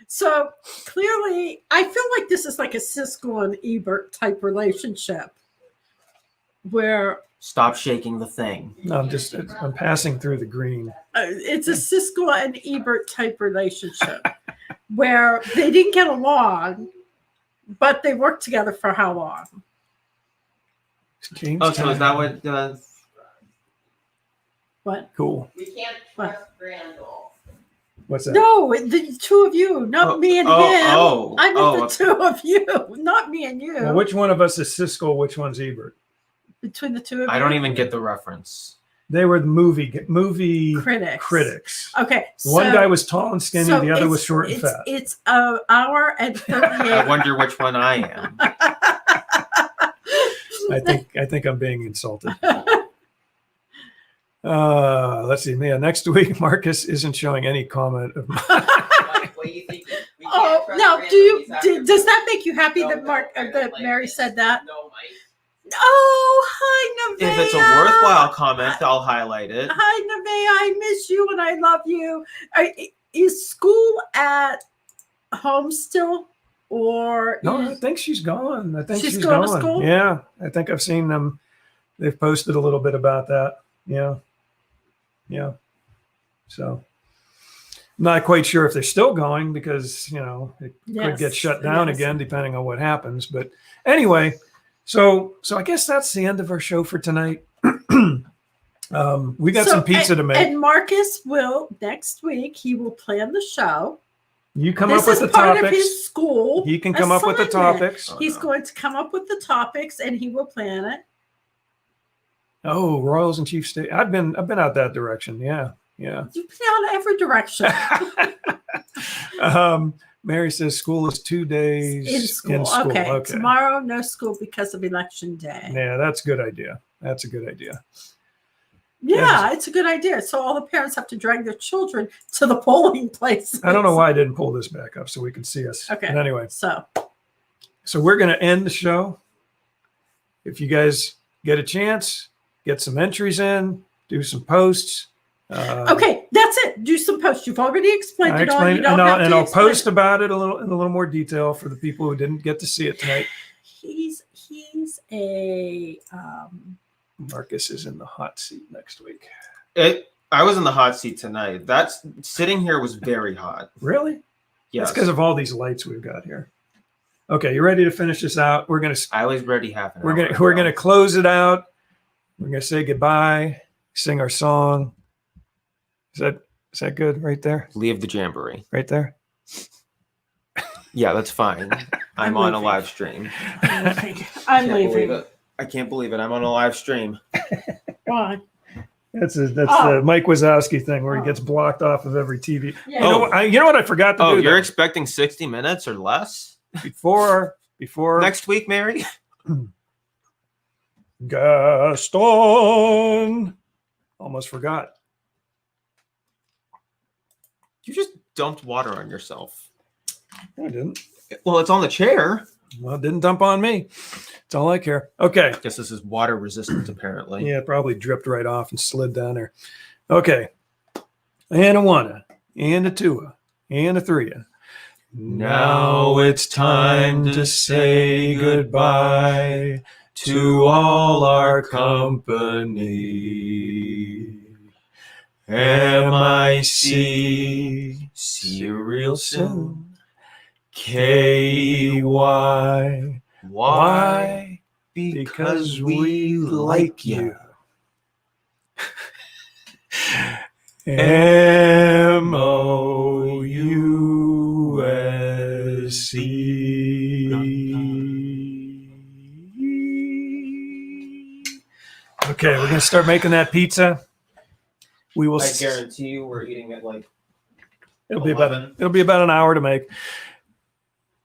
So clearly, I feel like this is like a Siskel and Ebert type relationship where Stop shaking the thing. No, I'm passing through the green. it's a Siskel and Ebert type relationship where they didn't get along, but they worked together for how long? James So is that what? What? Cool. We can't trust Randall. What's that? No, the two of you, not me and him. I meant the two of you, not me and you. Well, which one of us is Siskel? Which one's Ebert? Between the two of you. I don't even get the reference. They were the movie critics. Okay. One guy was tall and skinny. The other was short and fat. It's an hour and 38. I wonder which one I am. I think I'm being insulted. Let's see. Yeah, next week Marcus isn't showing any comment of mine. What do you think? Oh, now does that make you happy that Mary said that? No, Mike. Oh, hi, Nevaeh. If it's a worthwhile comment, I'll highlight it. Hi, Nevaeh. I miss you and I love you. Is school at home still? Or No, I think she's gone. I think she's going gone. to school? Yeah, I think I've seen them. They've posted a little bit about that. Yeah. So, I'm not quite sure if they're still going because it could get shut down again depending on what happens. But anyway, so I guess that's the end of our show for tonight. We got some pizza to make. And Marcus will next week. He will plan the show. You come up with the part topics. Of his school. He can come up with the topics. He's going to come up with the topics, and he will plan it. Oh, Royals and Chiefs State. I've been out that direction. Yeah. You've been out every direction. Mary says school is 2 days in school. Okay. Tomorrow, no school because of election day. Yeah, that's a good idea. That's a good idea. Yeah, it's a good idea. So all the parents have to drag their children to the polling place. I don't know why I didn't pull this back up so we can see us. Okay. But anyway, so we're going to end the show. If you guys get a chance, get some entries in, do some posts. Okay, that's it. Do some posts. You've already explained it all. I'll post about it in a little more detail for the people who didn't get to see it tonight. He's a Marcus is in the hot seat next week. I was in the hot seat tonight. That's sitting here was very hot. Really? Yes. That's because of all these lights we've got here. Okay, you ready to finish this out? I was ready half an hour. We're gonna close it out. We're gonna say goodbye, sing our song. Is that good right there? Leave the jamboree. Right there? Yeah, that's fine. I'm on a live stream. I'm leaving. I can't believe it. I'm on a live stream. Why? That's the Mike Wazowski thing where he gets blocked off of every TV. Yeah. You know what I forgot to do? You're expecting 60 minutes or less? Before next week, Mary? Gaston. Almost forgot. You just dumped water on yourself. No, I didn't. Well, it's on the chair. Well, it didn't dump on me. That's all I care. Okay. I guess this is water resistant, apparently. Yeah, it probably dripped right off and slid down there. Okay. And a one, and a two, and a three. Now it's time to say goodbye to all our company. MIC, see you real soon. KY, why? Because we like you. MOUSC. Okay, we're gonna start making that pizza. We will. I guarantee you, we're eating it like. It'll be about an hour to make.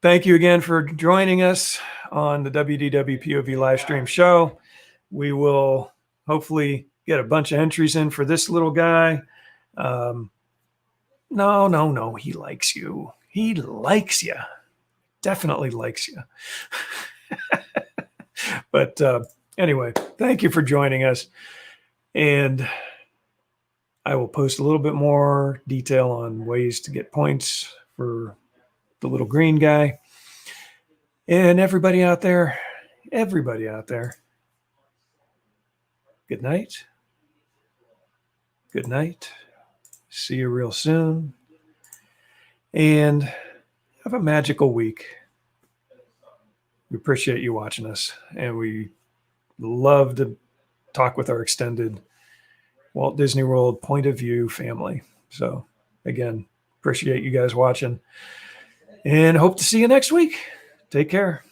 Thank you again for joining us on the WDWpov Live Stream Show. We will hopefully get a bunch of entries in for this little guy. No. He likes you. He likes you. Definitely likes you. But anyway, thank you for joining us. And I will post a little bit more detail on ways to get points for the little green guy. And everybody out there, good night. Good night. See you real soon. And have a magical week. We appreciate you watching us, and we love to talk with our extended Walt Disney World point of view family. So again, appreciate you guys watching, and hope to see you next week. Take care.